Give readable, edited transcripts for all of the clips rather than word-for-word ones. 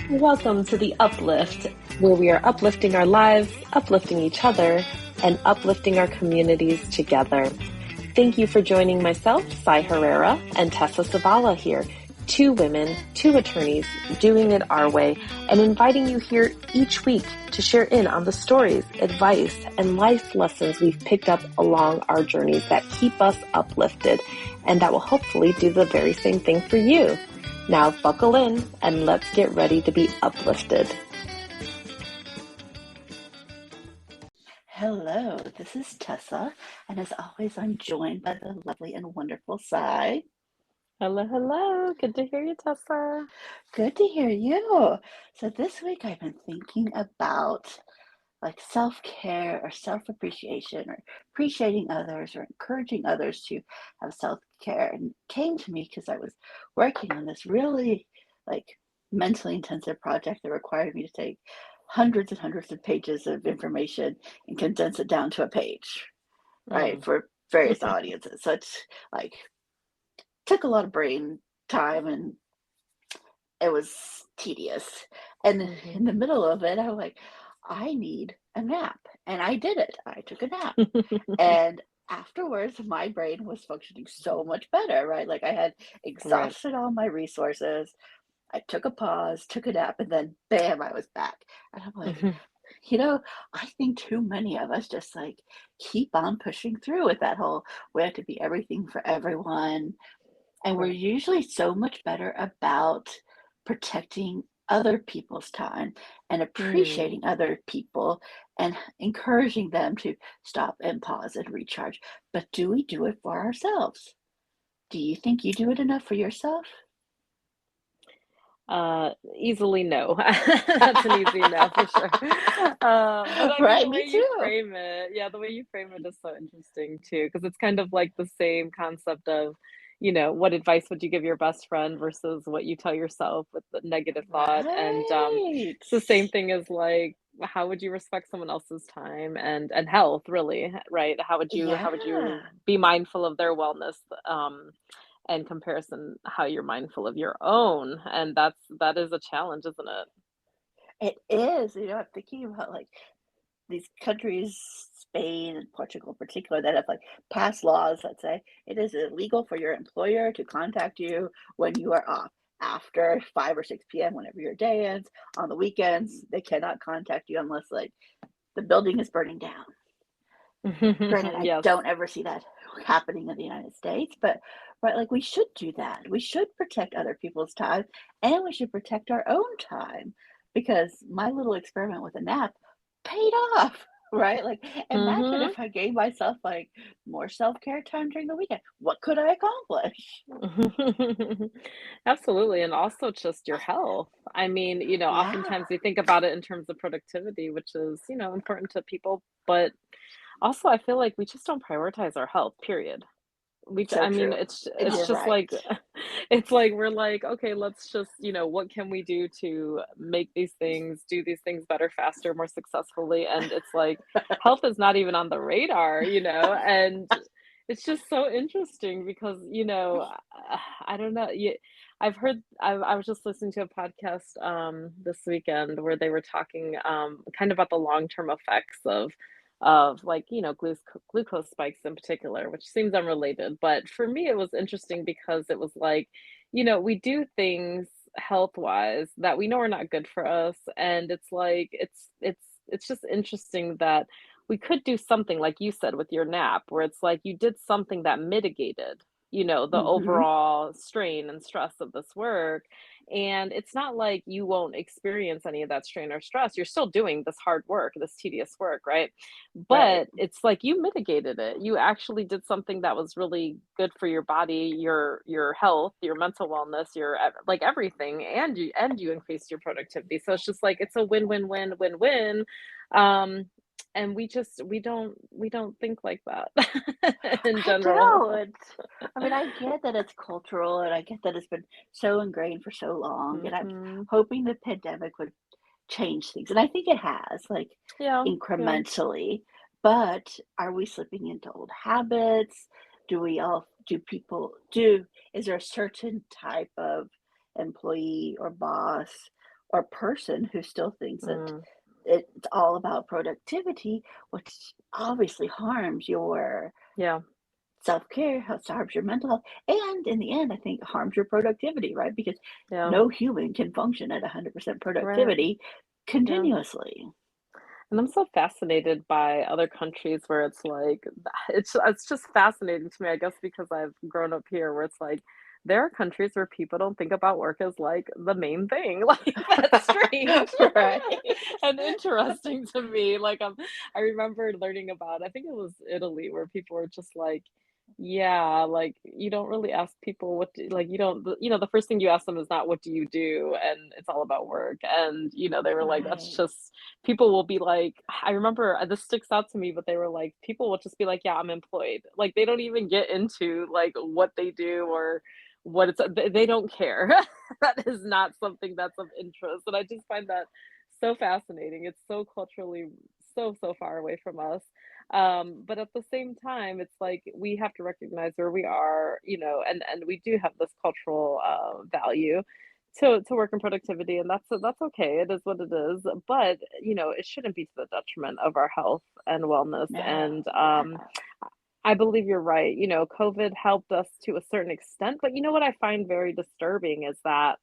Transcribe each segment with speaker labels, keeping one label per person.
Speaker 1: Welcome to the Uplift, where we are uplifting our lives, uplifting each other, and uplifting our communities together. Thank you for joining myself, Cy Herrera, and Tessa Savala here, two women, two attorneys, doing it our way, and inviting you here each week to share in on the stories, advice, and life lessons we've picked up along our journeys that keep us uplifted, and that will hopefully do the very same thing for you. Now buckle in and let's get ready to be uplifted.
Speaker 2: Hello, this is Tessa, and as always, I'm joined by the lovely and wonderful Cy.
Speaker 1: Hello. Good to hear you, Tessa.
Speaker 2: Good to hear you. So this week I've been thinking about like self-care or self-appreciation or appreciating others or encouraging others to have self-care, and it came to me because I was working on this really like mentally intensive project that required me to take hundreds and hundreds of pages of information and condense it down to a page, right, for various audiences. So it's like took a lot of brain time and it was tedious. And in the middle of it, I was like, I need a nap. And I did it. I took a nap. And afterwards, my brain was functioning so much better, right? Like I had exhausted all my resources. I took a pause, took a nap, and then bam, I was back. And I'm like, I think too many of us just like keep on pushing through with that whole we have to be everything for everyone. And we're usually so much better about protecting other people's time and appreciating other people and encouraging them to stop and pause and recharge. But do we do it for ourselves? Do you think you do it enough for yourself?
Speaker 1: Easily no. That's an easy no for sure. But I mean,
Speaker 2: Right,
Speaker 1: the way
Speaker 2: me
Speaker 1: you
Speaker 2: too.
Speaker 1: frame it, yeah, the way you frame it is so interesting too, because it's kind of like the same concept of, what advice would you give your best friend versus what you tell yourself with the negative thought. And
Speaker 2: Right.
Speaker 1: it's the same thing as like, how would you respect someone else's time and health, really, right? How would you
Speaker 2: Yeah,
Speaker 1: be mindful of their wellness? And comparison how you're mindful of your own, and that is a challenge, isn't it?
Speaker 2: it is. I'm thinking about like these countries, Spain and Portugal in particular, that have like passed laws that say it is illegal for your employer to contact you when you are off after 5 or 6 p.m. whenever your day ends. On the weekends, they cannot contact you unless like the building is burning down. Granted, I
Speaker 1: Yes.
Speaker 2: don't ever see that happening in the United States, but right, like we should do that. We should protect other people's time and we should protect our own time because my little experiment with a nap paid off, right? Like imagine
Speaker 1: Mhm.
Speaker 2: if I gave myself like more self-care time during the weekend. What could I accomplish?
Speaker 1: Absolutely, and also just your health. I mean,
Speaker 2: Yeah,
Speaker 1: oftentimes we think about it in terms of productivity, which is, important to people, but also I feel like we just don't prioritize our health, period.
Speaker 2: so
Speaker 1: I mean,
Speaker 2: true.
Speaker 1: it's
Speaker 2: And
Speaker 1: it's
Speaker 2: you're
Speaker 1: just
Speaker 2: right.
Speaker 1: like it's like we're like, "Okay, let's just, what can we do to make these things do these things better, faster, more successfully?" And it's like health is not even on the radar, and it's just so interesting because, I don't know, I was just listening to a podcast, this weekend where they were talking, kind of about the long-term effects of like, glucose spikes in particular, which seems unrelated. But for me, it was interesting because it was like, we do things health wise that we know are not good for us. And it's like, it's just interesting that we could do something like you said with your nap, where it's like you did something that mitigated, the
Speaker 2: Hmm.
Speaker 1: overall strain and stress of this work. And it's not like you won't experience any of that strain or stress. You're still doing this hard work, this tedious work, right?
Speaker 2: Right.
Speaker 1: But it's like you mitigated it. You actually did something that was really good for your body, your health, your mental wellness, like everything, and you increased your productivity. So it's just like it's a win-win-win-win-win. Um, and we don't think like that in
Speaker 2: I
Speaker 1: general.
Speaker 2: don't. I mean, I get that it's cultural and I get that it's been so ingrained for so long. And I'm
Speaker 1: Mhm.
Speaker 2: hoping the pandemic would change things. And I think it has, like
Speaker 1: Yeah, yeah.
Speaker 2: incrementally. But are we slipping into old habits? Do is there a certain type of employee or boss or person who still thinks that
Speaker 1: Mm,
Speaker 2: it's all about productivity, which obviously harms your
Speaker 1: yeah,
Speaker 2: self-care, harms your mental health, and in the end, I think harms your productivity, right? Because
Speaker 1: yeah,
Speaker 2: no human can function at 100%
Speaker 1: right,
Speaker 2: productivity
Speaker 1: yeah.
Speaker 2: continuously.
Speaker 1: And I'm so fascinated by other countries where it's like it's just fascinating to me, I guess because I've grown up here where it's like there are countries where people don't think about work as like the main thing. Like that's strange
Speaker 2: Right.
Speaker 1: and interesting to me. Like I remember learning about I think it was Italy where people were just like yeah, like you don't really ask people like you don't the first thing you ask them is not what do you do and it's all about work and they were like that's
Speaker 2: Right.
Speaker 1: just people will be like I remember this sticks out to me, but they were like, people will just be like, "Yeah, I'm employed." Like they don't even get into like what they do or what they don't care. That is not something that's of interest. And I just find that so fascinating. It's so culturally so far away from us. But at the same time, it's like we have to recognize where we are, and we do have this cultural value to work in productivity, and that's okay. It is what it is. But it shouldn't be to the detriment of our health and wellness.
Speaker 2: No,
Speaker 1: And
Speaker 2: yeah.
Speaker 1: I believe you're right. COVID helped us to a certain extent, but you know what I find very disturbing is that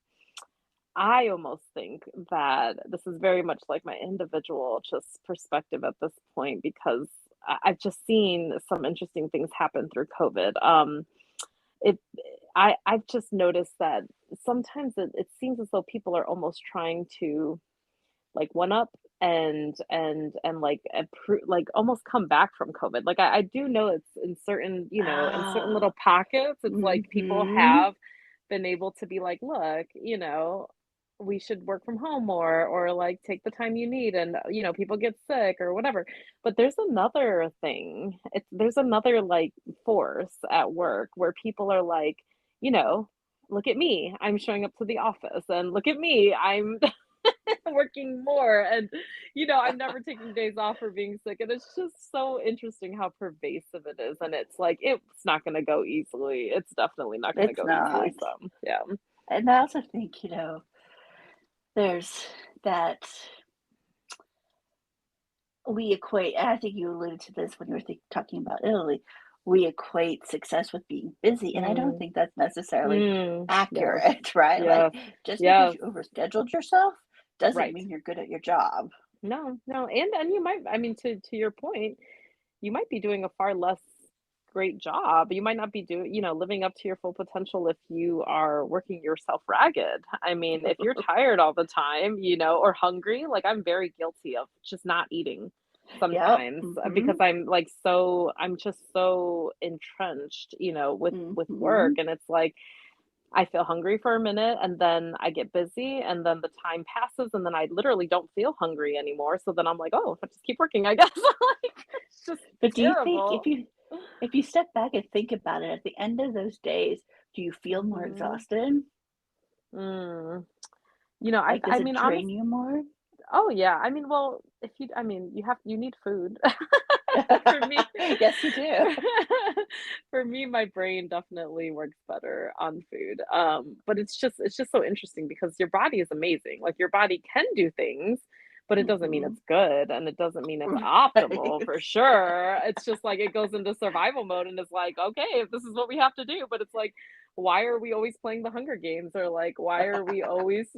Speaker 1: I almost think that this is very much like my individual just perspective at this point because I've just seen some interesting things happen through COVID. It I've just noticed that sometimes it seems as though people are almost trying to like one up and like like almost come back from COVID. Like I do know it's in certain, in certain
Speaker 2: Ah,
Speaker 1: little pockets, it's like people
Speaker 2: mhm.
Speaker 1: have been able to be like, look, we should work from home more or like take the time you need and people get sick or whatever. But there's another thing. There's another like force at work where people are like, you know, look at me. I'm showing up to the office and look at me. I'm working more and I'm never taking days off for being sick and it's just so interesting how pervasive it is and it's like it's not going to go easily. It's definitely not going to
Speaker 2: It's
Speaker 1: go easily.
Speaker 2: not.
Speaker 1: So yeah.
Speaker 2: And I also think, there's that we equate, and I think you alluded to this when you were talking about Italy, we equate success with being busy, and I don't
Speaker 1: Mm,
Speaker 2: think that's necessarily
Speaker 1: yes,
Speaker 2: accurate, right? Like,
Speaker 1: yes,
Speaker 2: just because
Speaker 1: yes,
Speaker 2: you overscheduled yourself doesn't
Speaker 1: right.
Speaker 2: mean you're good at your job.
Speaker 1: No, no, and you might, I mean, to your point, you might be doing a far less great job. You might not be doing, living up to your full potential if you are working yourself ragged. I mean, if you're tired all the time, or hungry, like I'm very guilty of just not eating
Speaker 2: Yep.
Speaker 1: sometimes because
Speaker 2: Mhm.
Speaker 1: I'm just so entrenched, with work
Speaker 2: Mhm.
Speaker 1: and it's like I feel hungry for a minute and then I get busy and then the time passes and then I literally don't feel hungry anymore. So then I'm like, oh, I just keep working, I guess. Like, it's just
Speaker 2: But do you think
Speaker 1: terrible.
Speaker 2: if you step back and think about it, at the end of those days, do you feel more
Speaker 1: Mhm.
Speaker 2: exhausted?
Speaker 1: Mm.
Speaker 2: Like, does
Speaker 1: I
Speaker 2: it
Speaker 1: mean,
Speaker 2: drain
Speaker 1: honest
Speaker 2: you more?
Speaker 1: oh, yeah. I mean, well, you need food. For me
Speaker 2: Yes, you do.
Speaker 1: for me, my brain definitely works better on food. But it's just so interesting because your body is amazing. Like, your body can do things, but it doesn't mean
Speaker 2: Mhm.
Speaker 1: it's good, and it doesn't mean it's optimal
Speaker 2: Right.
Speaker 1: for sure. It's just like it goes into survival mode and it's like, "Okay, if this is what we have to do," but it's like, why are we always playing the Hunger Games? Or, like, why are we always,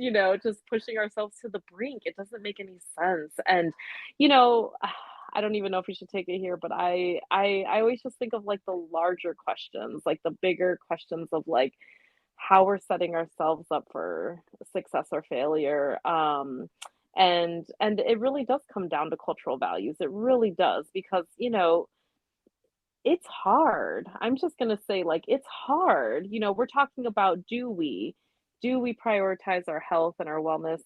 Speaker 1: just pushing ourselves to the brink? It doesn't make any sense, and, you know, I don't even know if we should take it here, but I always just think of, like, the larger questions, like, the bigger questions of, like, how we're setting ourselves up for success or failure, and it really does come down to cultural values, it really does, because, it's hard. I'm just gonna say, like, it's hard, we're talking about do we prioritize our health and our wellness?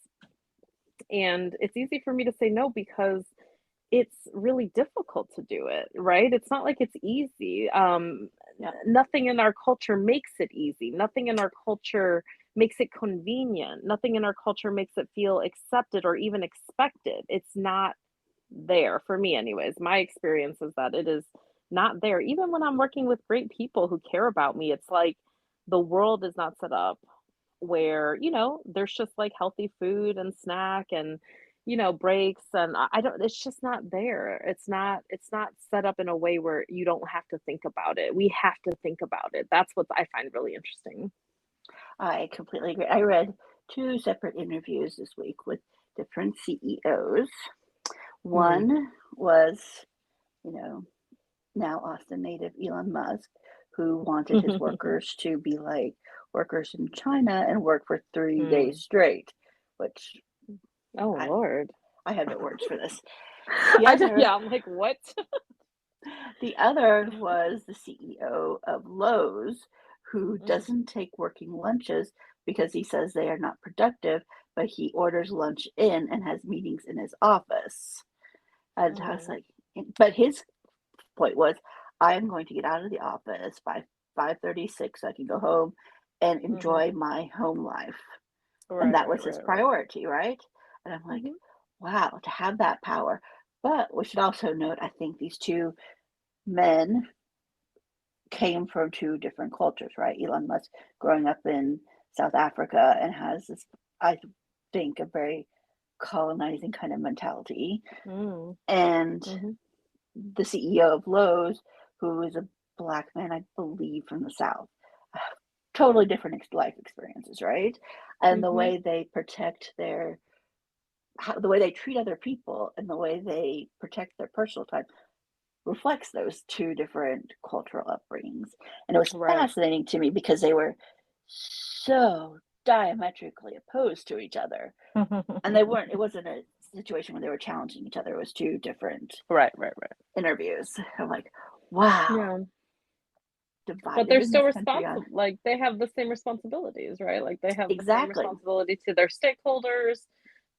Speaker 1: And it's easy for me to say no because it's really difficult to do it, right? It's not like it's easy.
Speaker 2: Yep.
Speaker 1: Nothing in our culture makes it easy. Nothing in our culture makes it convenient. Nothing in our culture makes it feel accepted or even expected. It's not there for me, anyways. My experience is that it is not there. Even when I'm working with great people who care about me, it's like the world is not set up where, there's just like healthy food and snack and, breaks and I don't it's just not there. It's not set up in a way where you don't have to think about it. We have to think about it. That's what I find really interesting.
Speaker 2: I completely agree. I read two separate interviews this week with different CEOs.
Speaker 1: Mm.
Speaker 2: One was, you know, now Austin native Elon Musk, who wanted his workers to be like workers in China and work for 3 days
Speaker 1: Mm.
Speaker 2: straight, which
Speaker 1: Oh,
Speaker 2: I,
Speaker 1: Lord.
Speaker 2: I have no words for this. The
Speaker 1: I don't
Speaker 2: other
Speaker 1: yeah, I'm like, "What?"
Speaker 2: The other was the CEO of Lowe's, who
Speaker 1: Mm.
Speaker 2: doesn't take working lunches because he says they are not productive, but he orders lunch in and has meetings in his office. And I was
Speaker 1: Mm.
Speaker 2: like, but his point was, I'm going to get out of the office by 5:36 so I can go home and
Speaker 1: Mhm.
Speaker 2: enjoy my home life. And
Speaker 1: Right,
Speaker 2: that
Speaker 1: right,
Speaker 2: was his
Speaker 1: right, right.
Speaker 2: priority, right? And I'm like,
Speaker 1: Mhm.
Speaker 2: wow, to have that power. But we should also note, I think these two men came from two different cultures, right? Elon Musk growing up in South Africa and has this, I think, a very colonizing kind of mentality.
Speaker 1: Mm.
Speaker 2: And
Speaker 1: Mhm.
Speaker 2: the CEO of Lowe's, who is a black man, I believe, from the South. Totally different life experiences, right? And the
Speaker 1: Mhm.
Speaker 2: way they protect the way they treat other people and the way they protect their personal time reflects those two different cultural upbringings. And it was
Speaker 1: Right.
Speaker 2: fascinating to me because they were so diametrically opposed to each other. And it wasn't a situation where they were challenging each other. It was two different
Speaker 1: Right, right, right.
Speaker 2: interviews. I'm like, wow,
Speaker 1: Yeah. But
Speaker 2: divided
Speaker 1: they're
Speaker 2: in
Speaker 1: still
Speaker 2: this country on
Speaker 1: responsible like, they have the same responsibilities, right? Like, they have the same
Speaker 2: exactly.
Speaker 1: responsibility to their stakeholders,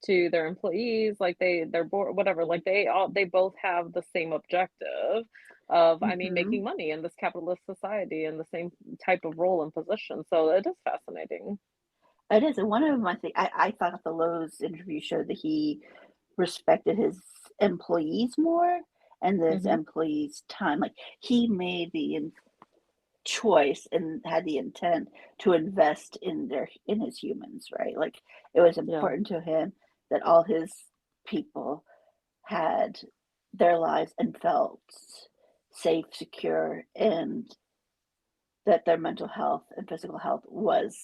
Speaker 1: to their employees, like, they're board whatever, like, they both have the same objective of, I mean,
Speaker 2: Hmm.
Speaker 1: making money in this capitalist society in the same type of role and position, so it is fascinating.
Speaker 2: It is. And one of them, I thought the Lowe's interview showed that he respected his employees more and his
Speaker 1: Mhm.
Speaker 2: employees' time. Like he made choice and had the intent to invest in his humans, right? Like it was
Speaker 1: Yeah.
Speaker 2: important to him that all his people had their lives and felt safe, secure, and that their mental health and physical health was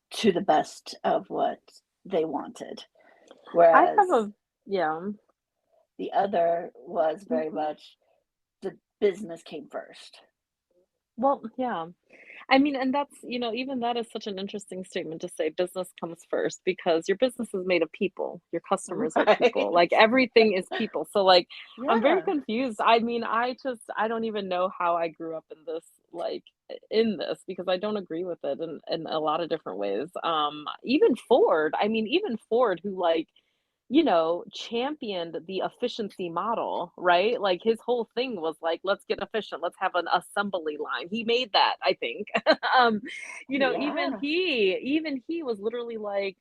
Speaker 2: to the best of what they wanted.
Speaker 1: I have
Speaker 2: Whereas
Speaker 1: a yeah.
Speaker 2: the other was very
Speaker 1: Mhm.
Speaker 2: much the business came first.
Speaker 1: Well, yeah. I mean, and that's, even that is such an interesting statement to say business comes first because your business is made of people. Your customers are people.
Speaker 2: Right.
Speaker 1: Like everything is people. So like I'm very
Speaker 2: Yeah.
Speaker 1: confused. I mean, I don't even know how I grew up in this like in this because I don't agree with it in a lot of different ways. Even Ford, I mean, even Ford who like championed the efficiency model, right? Like his whole thing was like, let's get efficient, let's have an assembly line. He made that, I think. um,
Speaker 2: Yeah.
Speaker 1: even he was literally like,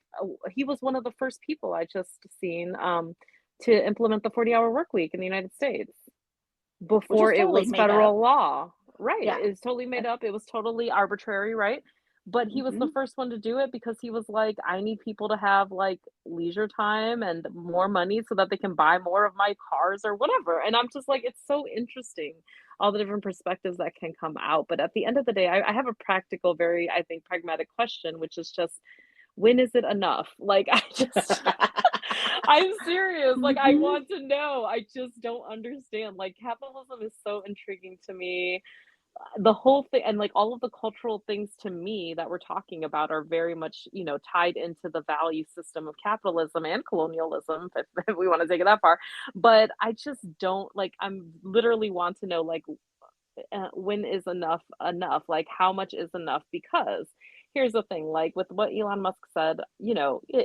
Speaker 1: he was one of the first people I just seen to implement the 40-hour work week in the United States
Speaker 2: Which is
Speaker 1: before it
Speaker 2: totally
Speaker 1: was
Speaker 2: made up.
Speaker 1: federal law. Right,
Speaker 2: Yeah.
Speaker 1: it was totally made up, it was totally arbitrary, right? But he was the
Speaker 2: Mhm.
Speaker 1: first one to do it because he was like, "I need people to have, like, leisure time and more money so that they can buy more of my cars or whatever," and I'm just like, it's so interesting, all the different perspectives that can come out, but at the end of the day, I have a practical, very, I think, pragmatic question, which is just, when is it enough? Like, I just I'm serious, like, I
Speaker 2: Mhm.
Speaker 1: want to know, I just don't understand, like, capitalism is so intriguing to me, the whole thing and, like, all of the cultural things to me that we're talking about are very much, tied into the value system of capitalism and colonialism, if we wanna take it that far, but I just don't like, I'm literally want to know, like, when is enough enough? Like, how much is enough? Because here's the thing, like with what Elon Musk said,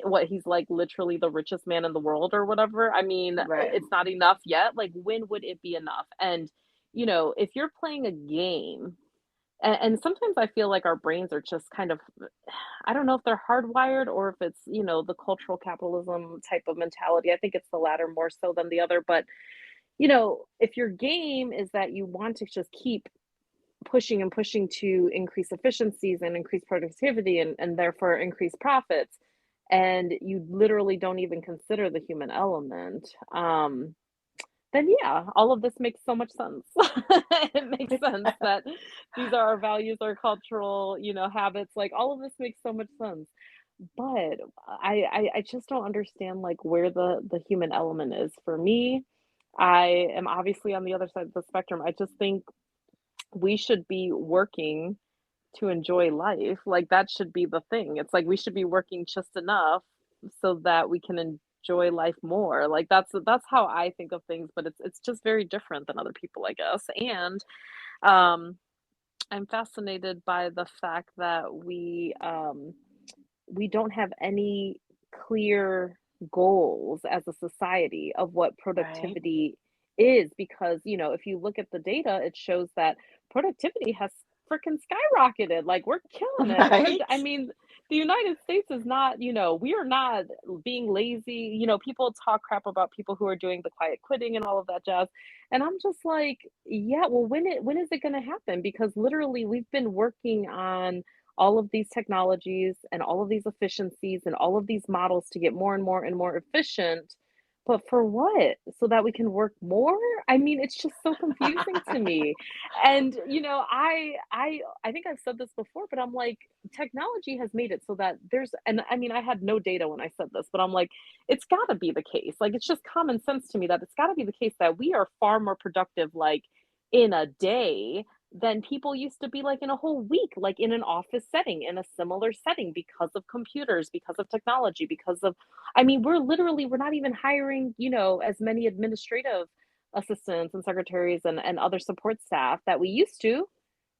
Speaker 1: what he's like literally the richest man in the world or whatever. I mean,
Speaker 2: Right.
Speaker 1: it's not enough yet. Like, when would it be enough? And, if you're playing a game, and sometimes I feel like our brains are just kind of, I don't know if they're hardwired or if it's, the cultural capitalism type of mentality. I think it's the latter more so than the other. But if your game is that you want to just keep pushing and pushing to increase efficiencies and increase productivity and therefore increase profits, and you literally don't even consider the human element, then yeah, all of this makes so much sense. It makes sense that these are our values, our cultural, habits, like all of this makes so much sense. But I just don't understand like where the human element is for me. I am obviously on the other side of the spectrum. I just think we should be working to enjoy life. Like that should be the thing. It's like we should be working just enough so that we can enjoy life more. Like that's how I think of things, but it's just very different than other people, I guess. And um I'm fascinated by the fact that we don't have any clear goals as a society of what
Speaker 2: Right.
Speaker 1: productivity is because, if you look at the data, it shows that productivity has freaking skyrocketed. Like we're killing it. I
Speaker 2: Right.
Speaker 1: mean, the United States is not, we are not being lazy. People talk crap about people who are doing the quiet quitting and all of that jazz. And I'm just like, yeah, well, when is it going to happen? Because literally we've been working on all of these technologies and all of these efficiencies and all of these models to get more and more and more efficient. But for what? So that we can work more? I mean, it's just so confusing to me. And I think I've said this before, but I'm like, technology has made it so that and I mean, I had no data when I said this, but I'm like, it's got to be the case. Like it's just common sense to me that it's got to be the case that we are far more productive like in a day than people used to be like in a whole week, like in an office setting, in a similar setting because of computers, because of technology, because of, I mean, we're not even hiring, as many administrative assistants and secretaries and other support staff that we used to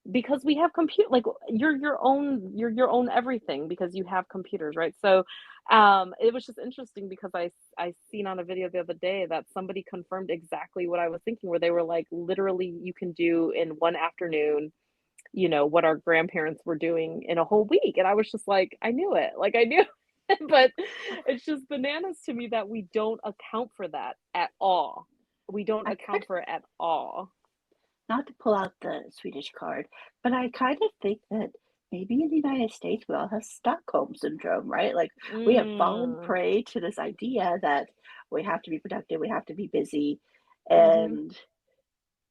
Speaker 1: because we have compute like you're your own everything because you have computers, right? So it was just interesting because I seen on a video the other day that somebody confirmed exactly what I was thinking, where they were like, literally you can do in one afternoon, what our grandparents were doing in a whole week. And I was just like, I knew it, like I knew it. But it's just bananas to me that we don't account for that at all. We don't
Speaker 2: I kind
Speaker 1: account for it at all.
Speaker 2: Not to pull out the Swedish card, but I kind of think that maybe in the United States we all have Stockholm syndrome, right? Like we have fallen
Speaker 1: Mm.
Speaker 2: prey to this idea that we have to be productive, we have to be busy,
Speaker 1: Mhm.
Speaker 2: and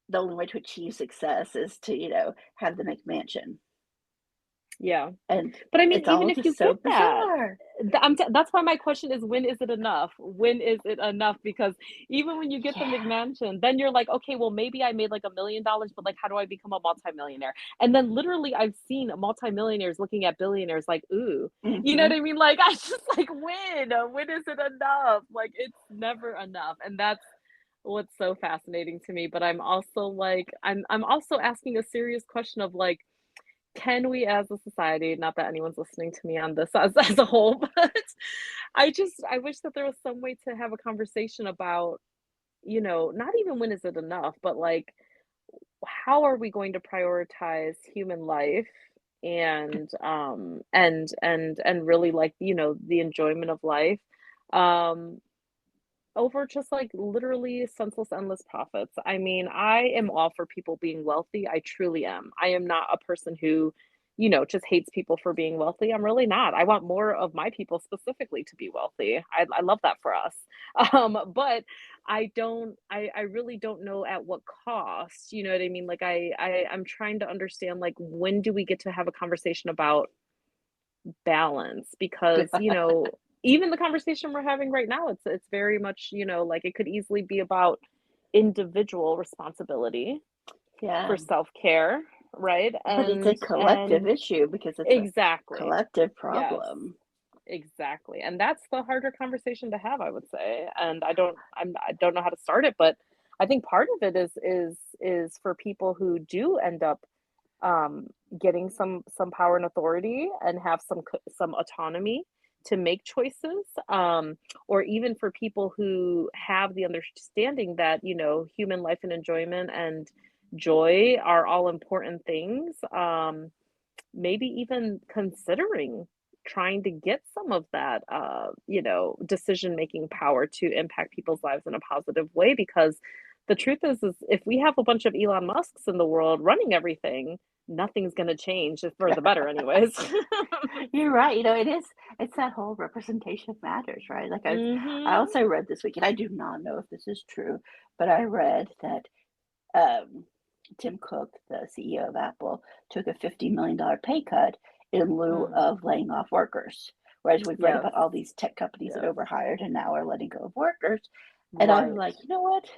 Speaker 2: the only way to achieve success is to, have the McMansion.
Speaker 1: Yeah.
Speaker 2: And
Speaker 1: But I mean,
Speaker 2: it's
Speaker 1: even
Speaker 2: all
Speaker 1: if you
Speaker 2: just
Speaker 1: get
Speaker 2: so
Speaker 1: that,
Speaker 2: bizarre.
Speaker 1: that's why my question is, when is it enough? When is it enough? Because even when you get the
Speaker 2: Yeah.
Speaker 1: McMansion, then you're like, okay, well, maybe I made like $1 million, but like, how do I become a multimillionaire? And then literally, I've seen multimillionaires looking at billionaires like, ooh, you know
Speaker 2: Hmm.
Speaker 1: what I mean? Like, I just like, when is it enough? Like, it's never enough, and that's what's so fascinating to me. But I'm also like, I'm also asking a serious question of like, can we as a society, not that anyone's listening to me on this as a whole, but I wish that there was some way to have a conversation about, not even when is it enough, but like how are we going to prioritize human life and really like, the enjoyment of life um over just like literally senseless, endless profits. I mean, I am all for people being wealthy. I truly am. I am not a person who, just hates people for being wealthy. I'm really not. I want more of my people specifically to be wealthy. I love that for us. But I really don't know at what cost. You know what I mean? Like I'm trying to understand like when do we get to have a conversation about balance because even the conversation we're having right now, it's very much like it could easily be about individual responsibility for
Speaker 2: Yeah.
Speaker 1: self-care, right?
Speaker 2: But it's a
Speaker 1: And
Speaker 2: collective issue because it's a
Speaker 1: exactly,
Speaker 2: collective
Speaker 1: yes,
Speaker 2: problem.
Speaker 1: exactly, and that's the harder conversation to have, I would say. And I don't know how to start it, but I think part of it is for people who do end up um, getting some power and authority and have some autonomy to make choices, or even for people who have the understanding that human life and enjoyment and joy are all important things. Maybe even considering trying to get some of that decision making power to impact people's lives in a positive way because The truth is if we have a bunch of Elon Musks in the world running everything, nothing's gonna change for the better anyways.
Speaker 2: You're right. You know, it's that whole representation matters, right? Like I
Speaker 1: Mhm.
Speaker 2: also read this week, and I do not know if this is true, but I read that um, Tim Cook, the CEO of Apple, took a $50 million pay cut in lieu
Speaker 1: Mm.
Speaker 2: of laying off workers. Whereas we've read
Speaker 1: Yes.
Speaker 2: about all these tech companies that
Speaker 1: Yes.
Speaker 2: overhired and now are letting go of workers. And I'm
Speaker 1: Right.
Speaker 2: like, you know what?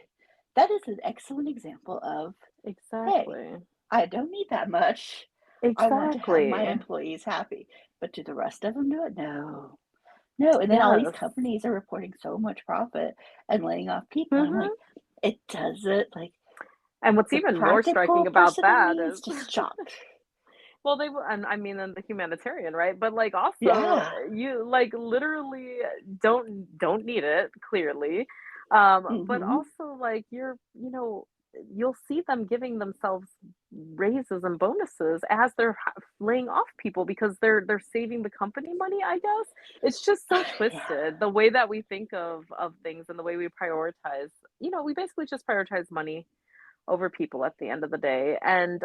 Speaker 2: That is an excellent example of, hey,
Speaker 1: Exactly.
Speaker 2: I don't need that much. I want to have my
Speaker 1: Exactly.
Speaker 2: employees happy. But do the rest of them do it? No. No. And then all these
Speaker 1: Yes.
Speaker 2: companies are reporting so much profit and laying off people. And I'm like,
Speaker 1: Mhm.
Speaker 2: it doesn't like
Speaker 1: And what's
Speaker 2: the
Speaker 1: even more
Speaker 2: practical
Speaker 1: striking about
Speaker 2: person in
Speaker 1: that
Speaker 2: me is
Speaker 1: is
Speaker 2: just shocked.
Speaker 1: well, they will, and I mean, and the humanitarian, right? But like also
Speaker 2: Yeah.
Speaker 1: you like literally don't need it, clearly. But
Speaker 2: Mhm.
Speaker 1: also like you'll see them giving themselves raises and bonuses as they're laying off people because they're saving the company money, I guess. It's just so
Speaker 2: Yeah.
Speaker 1: twisted the way that we think of things and the way we prioritize. We basically just prioritize money over people at the end of the day. And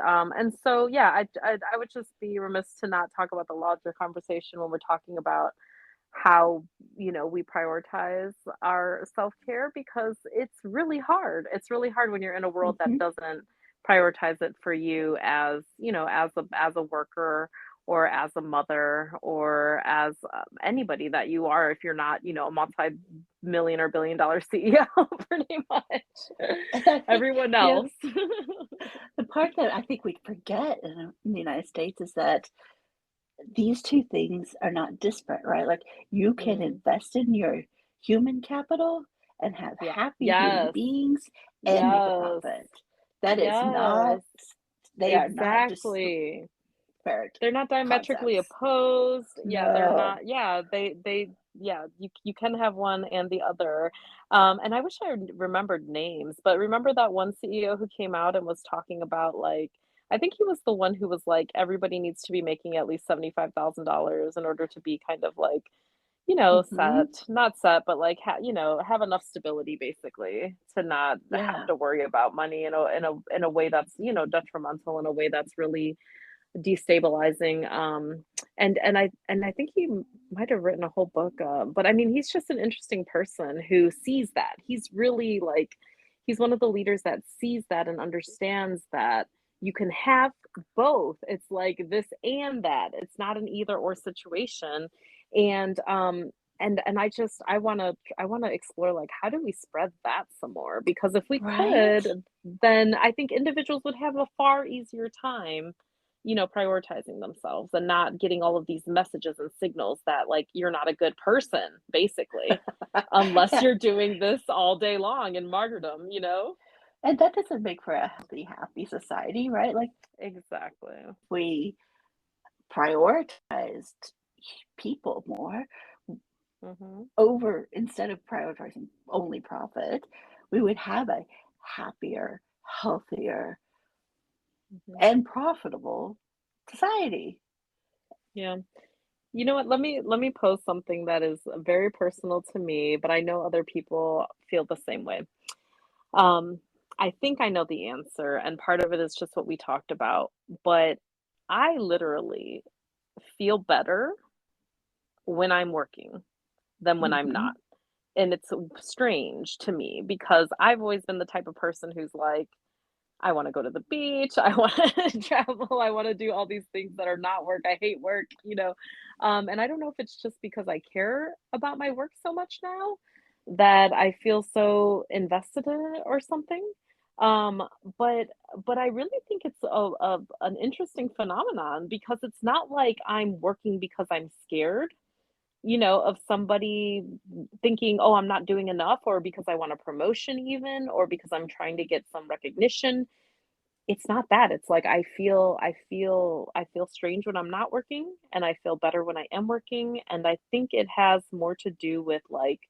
Speaker 1: so yeah, I would just be remiss to not talk about the larger conversation when we're talking about how we prioritize our self-care because it's really hard. It's really hard when you're in a world that
Speaker 2: Mhm.
Speaker 1: doesn't prioritize it for you as as a worker or as a mother or as anybody that you are if you're not a multi-million or billion dollar CEO pretty much
Speaker 2: And I think,
Speaker 1: everyone
Speaker 2: you know,
Speaker 1: else.
Speaker 2: the part that I think we forget in the United States is that these two things are not disparate, right? Like you can
Speaker 1: Mm,
Speaker 2: invest in your human capital and have
Speaker 1: yeah.
Speaker 2: happy human
Speaker 1: Yes.
Speaker 2: beings and make a
Speaker 1: Yes.
Speaker 2: profit. That is not,
Speaker 1: Yes.
Speaker 2: they are not
Speaker 1: Exactly.
Speaker 2: disparate
Speaker 1: They're not diametrically
Speaker 2: concepts.
Speaker 1: opposed. Yeah, they're
Speaker 2: No.
Speaker 1: not. Yeah, they yeah, you can have one and the other. And I wish I remembered names, but remember that one CEO who came out and was talking about like I think he was the one who was like everybody needs to be making at least $75,000 in order to be kind of like
Speaker 2: Mhm.
Speaker 1: set, not set, but like have enough stability basically to not have
Speaker 2: Yeah.
Speaker 1: to worry about money in a way that's, detrimental in a way that's really destabilizing. And I think he might have written a whole book, but I mean, he's just an interesting person who sees that. He's really like he's one of the leaders that sees that and understands that you can have both. It's like this and that. It's not an either or situation. And I want to explore like how do we spread that some more because if we
Speaker 2: Right?
Speaker 1: could then I think individuals would have a far easier time prioritizing themselves and not getting all of these messages and signals that like you're not a good person, basically, unless
Speaker 2: Yeah.
Speaker 1: you're doing this all day long in martyrdom.
Speaker 2: And that doesn't make for a healthy, happy society, right? Like
Speaker 1: Exactly.
Speaker 2: we prioritized people more
Speaker 1: Hmm.
Speaker 2: over instead of prioritizing only profit, we would have a happier, healthier,
Speaker 1: Hmm.
Speaker 2: and profitable society.
Speaker 1: Yeah. You know what? Let me pose something that is very personal to me, but I know other people feel the same way. Um, I think I know the answer, and part of it is just what we talked about, but I literally feel better when I'm working than when I'm not.
Speaker 2: Mhm.
Speaker 1: And it's strange to me because I've always been the type of person who's like, I want to go to the beach, I want to travel, I want to do all these things that are not work. I hate work. And I don't know if it's just because I care about my work so much now that I feel so invested in it or something. Um, but but I really think it's an interesting phenomenon because it's not like I'm working because I'm scared of somebody thinking, "Oh, I'm not doing enough," or because I want a promotion even, or because I'm trying to get some recognition. It's not that. It's like I feel strange when I'm not working, and I feel better when I am working, and I think it has more to do with like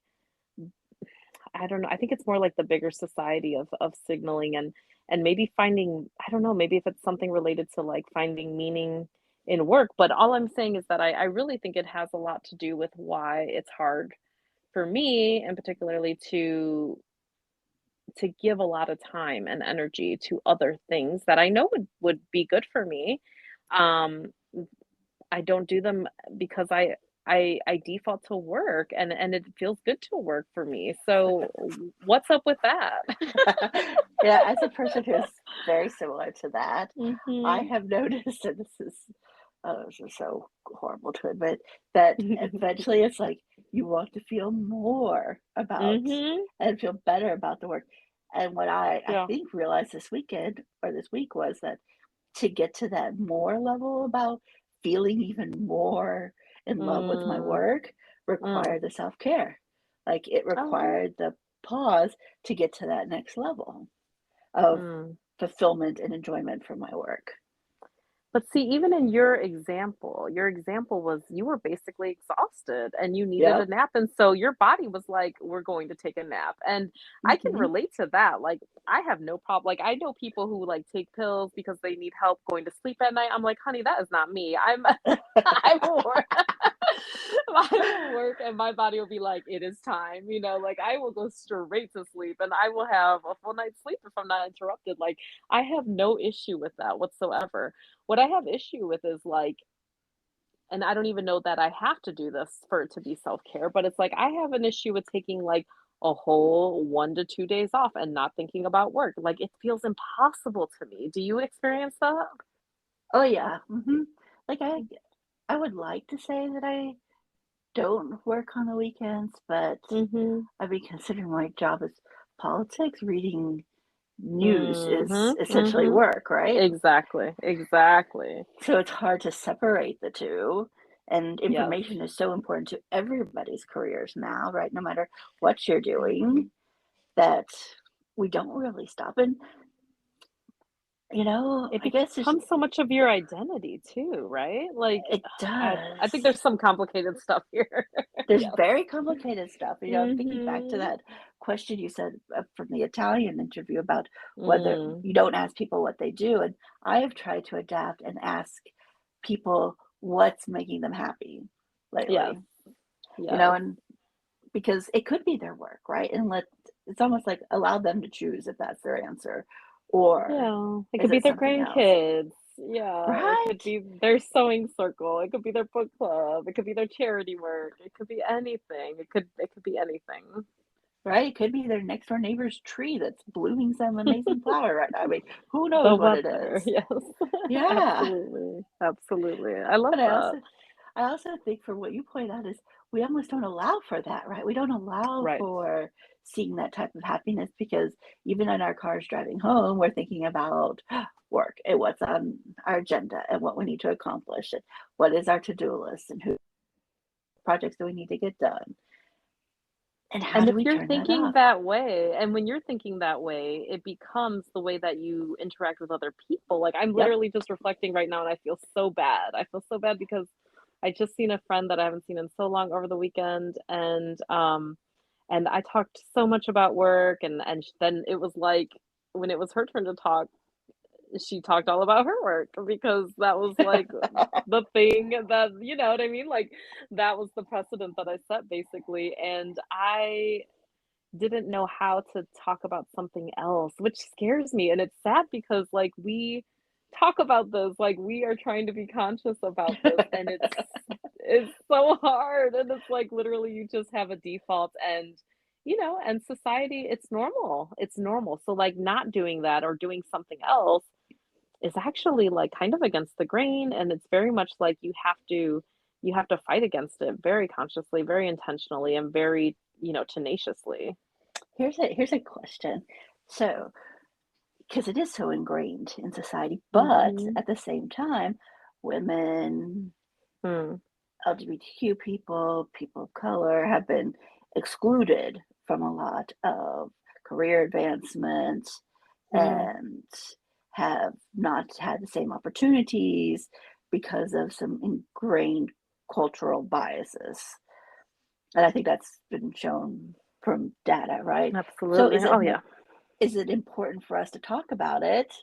Speaker 1: I don't know. I think it's more like the bigger society of signaling and maybe finding I don't know, maybe if it's something related to like finding meaning in work. But all I'm saying is that I really think it has a lot to do with why it's hard for me and particularly to give a lot of time and energy to other things that I know would be good for me. Um, I don't do them because I default to work and it feels good to work for me. So what's up with that?
Speaker 2: Yeah, as a person who's very similar to that, I
Speaker 1: Mhm.
Speaker 2: have noticed, and this is so horrible to admit, that eventually it's like you want to feel more about
Speaker 1: Mhm.
Speaker 2: and feel better about the work. And what I
Speaker 1: Yeah.
Speaker 2: think realized this weekend or this week was that to get to that more level about feeling even more in love with my
Speaker 1: Mm,
Speaker 2: work
Speaker 1: mm.
Speaker 2: required the self-care. Like, it
Speaker 1: Oh,
Speaker 2: required the pause to get to that next level of
Speaker 1: mm.
Speaker 2: fulfillment and enjoyment from my work.
Speaker 1: But see, even in your example was you were basically exhausted and you needed a
Speaker 2: Yep.
Speaker 1: nap. And so your body was like, we're going to take a nap. And I can
Speaker 2: Mhm.
Speaker 1: relate to that. Like, I have no problem. Like, I know people who like take pills because they need help going to sleep at night. I'm like, honey, that is not me. I will work. I will work and my body will be like, it is time. Like I will go straight to sleep and I will have a full night's sleep if I'm not interrupted. Like, I have no issue with that whatsoever. What I have issue with is like, and I don't even know that I have to do this for it to be self-care, but it's like I have an issue with taking like a whole 1 to 2 days off and not thinking about work. Like it feels impossible to me. Do you experience that?
Speaker 2: Oh, yeah. Mhm. Like, I would like to say that I don't work on the weekends, but
Speaker 1: Mhm.
Speaker 2: I mean, considering my job is politics, reading news is
Speaker 1: Mhm.
Speaker 2: essentially
Speaker 1: Mhm.
Speaker 2: work, right?
Speaker 1: Exactly. Exactly.
Speaker 2: So it's hard to separate the 2, and
Speaker 1: Yes.
Speaker 2: information is so important to everybody's careers now, right? No matter what you're doing,
Speaker 1: Mhm.
Speaker 2: that we don't really stop, and,
Speaker 1: It
Speaker 2: I guess
Speaker 1: becomes so much of your identity too, right? Like,
Speaker 2: it
Speaker 1: I
Speaker 2: does.
Speaker 1: think there's some complicated stuff here.
Speaker 2: There's
Speaker 1: Yes.
Speaker 2: very complicated stuff, thinking back to
Speaker 1: Mhm.
Speaker 2: that question you said, from the Italian interview about whether
Speaker 1: Mm.
Speaker 2: you don't ask people what they do, and I have tried to adapt and ask people what's making them happy
Speaker 1: Yes.
Speaker 2: lately,
Speaker 1: Yes.
Speaker 2: and because it could be their work, right? And it's almost like allow them to choose if that's their answer, or
Speaker 1: Yeah, it
Speaker 2: is
Speaker 1: could be
Speaker 2: it
Speaker 1: their
Speaker 2: something else?
Speaker 1: grandkids. Yeah, it could
Speaker 2: Right?
Speaker 1: be their sewing circle, it could be their book club, it could be their charity work, it could be anything. It could be anything.
Speaker 2: Right? It could be their next door neighbor's tree that's blooming some amazing flower right now. I mean, who
Speaker 1: The
Speaker 2: knows what it
Speaker 1: weather,
Speaker 2: is?
Speaker 1: yes.
Speaker 2: Yeah.
Speaker 1: Absolutely, absolutely. I love
Speaker 2: But
Speaker 1: that.
Speaker 2: I also think for what you point out is we almost don't allow for that, right? We don't allow
Speaker 1: Right.
Speaker 2: for seeing that type of happiness because even in our cars driving home, we're thinking about work and what's on our agenda and what we need to accomplish and what is our to-do list and who projects do we need to get done and how
Speaker 1: And
Speaker 2: do
Speaker 1: if
Speaker 2: we
Speaker 1: you're
Speaker 2: turn that
Speaker 1: thinking
Speaker 2: off?
Speaker 1: that way, and when you're thinking that way, it becomes the way that you interact with other people. Like, I'm
Speaker 2: Yep.
Speaker 1: literally just reflecting right now and I feel so bad. I feel so bad because I just seen a friend that I haven't seen in so long over the weekend and I talked so much about work and then it was like when it was her turn to talk, she talked all about her work because that was like the thing that you know what I mean? Like that was the precedent that I set basically. And I didn't know how to talk about something else, which scares me, and it's sad because, like, we talk about this, like, we are trying to be conscious about this, and it's so hard, and it's like, literally, you just have a default and society, it's normal, so, like, not doing that or doing something else is actually, like, kind of against the grain, and it's very much like you have to fight against it very consciously, very intentionally, and very, tenaciously.
Speaker 2: Here's a question. So, because it is so ingrained in society, but
Speaker 1: Mhm.
Speaker 2: at the same time, women,
Speaker 1: Mm.
Speaker 2: LGBTQ people, people of color have been excluded from a lot of career advancement
Speaker 1: Mm.
Speaker 2: and have not had the same opportunities because of some ingrained cultural biases. And I think that's been shown from data, right? So
Speaker 1: Absolutely. Oh, yeah.
Speaker 2: is it important for us to talk about it,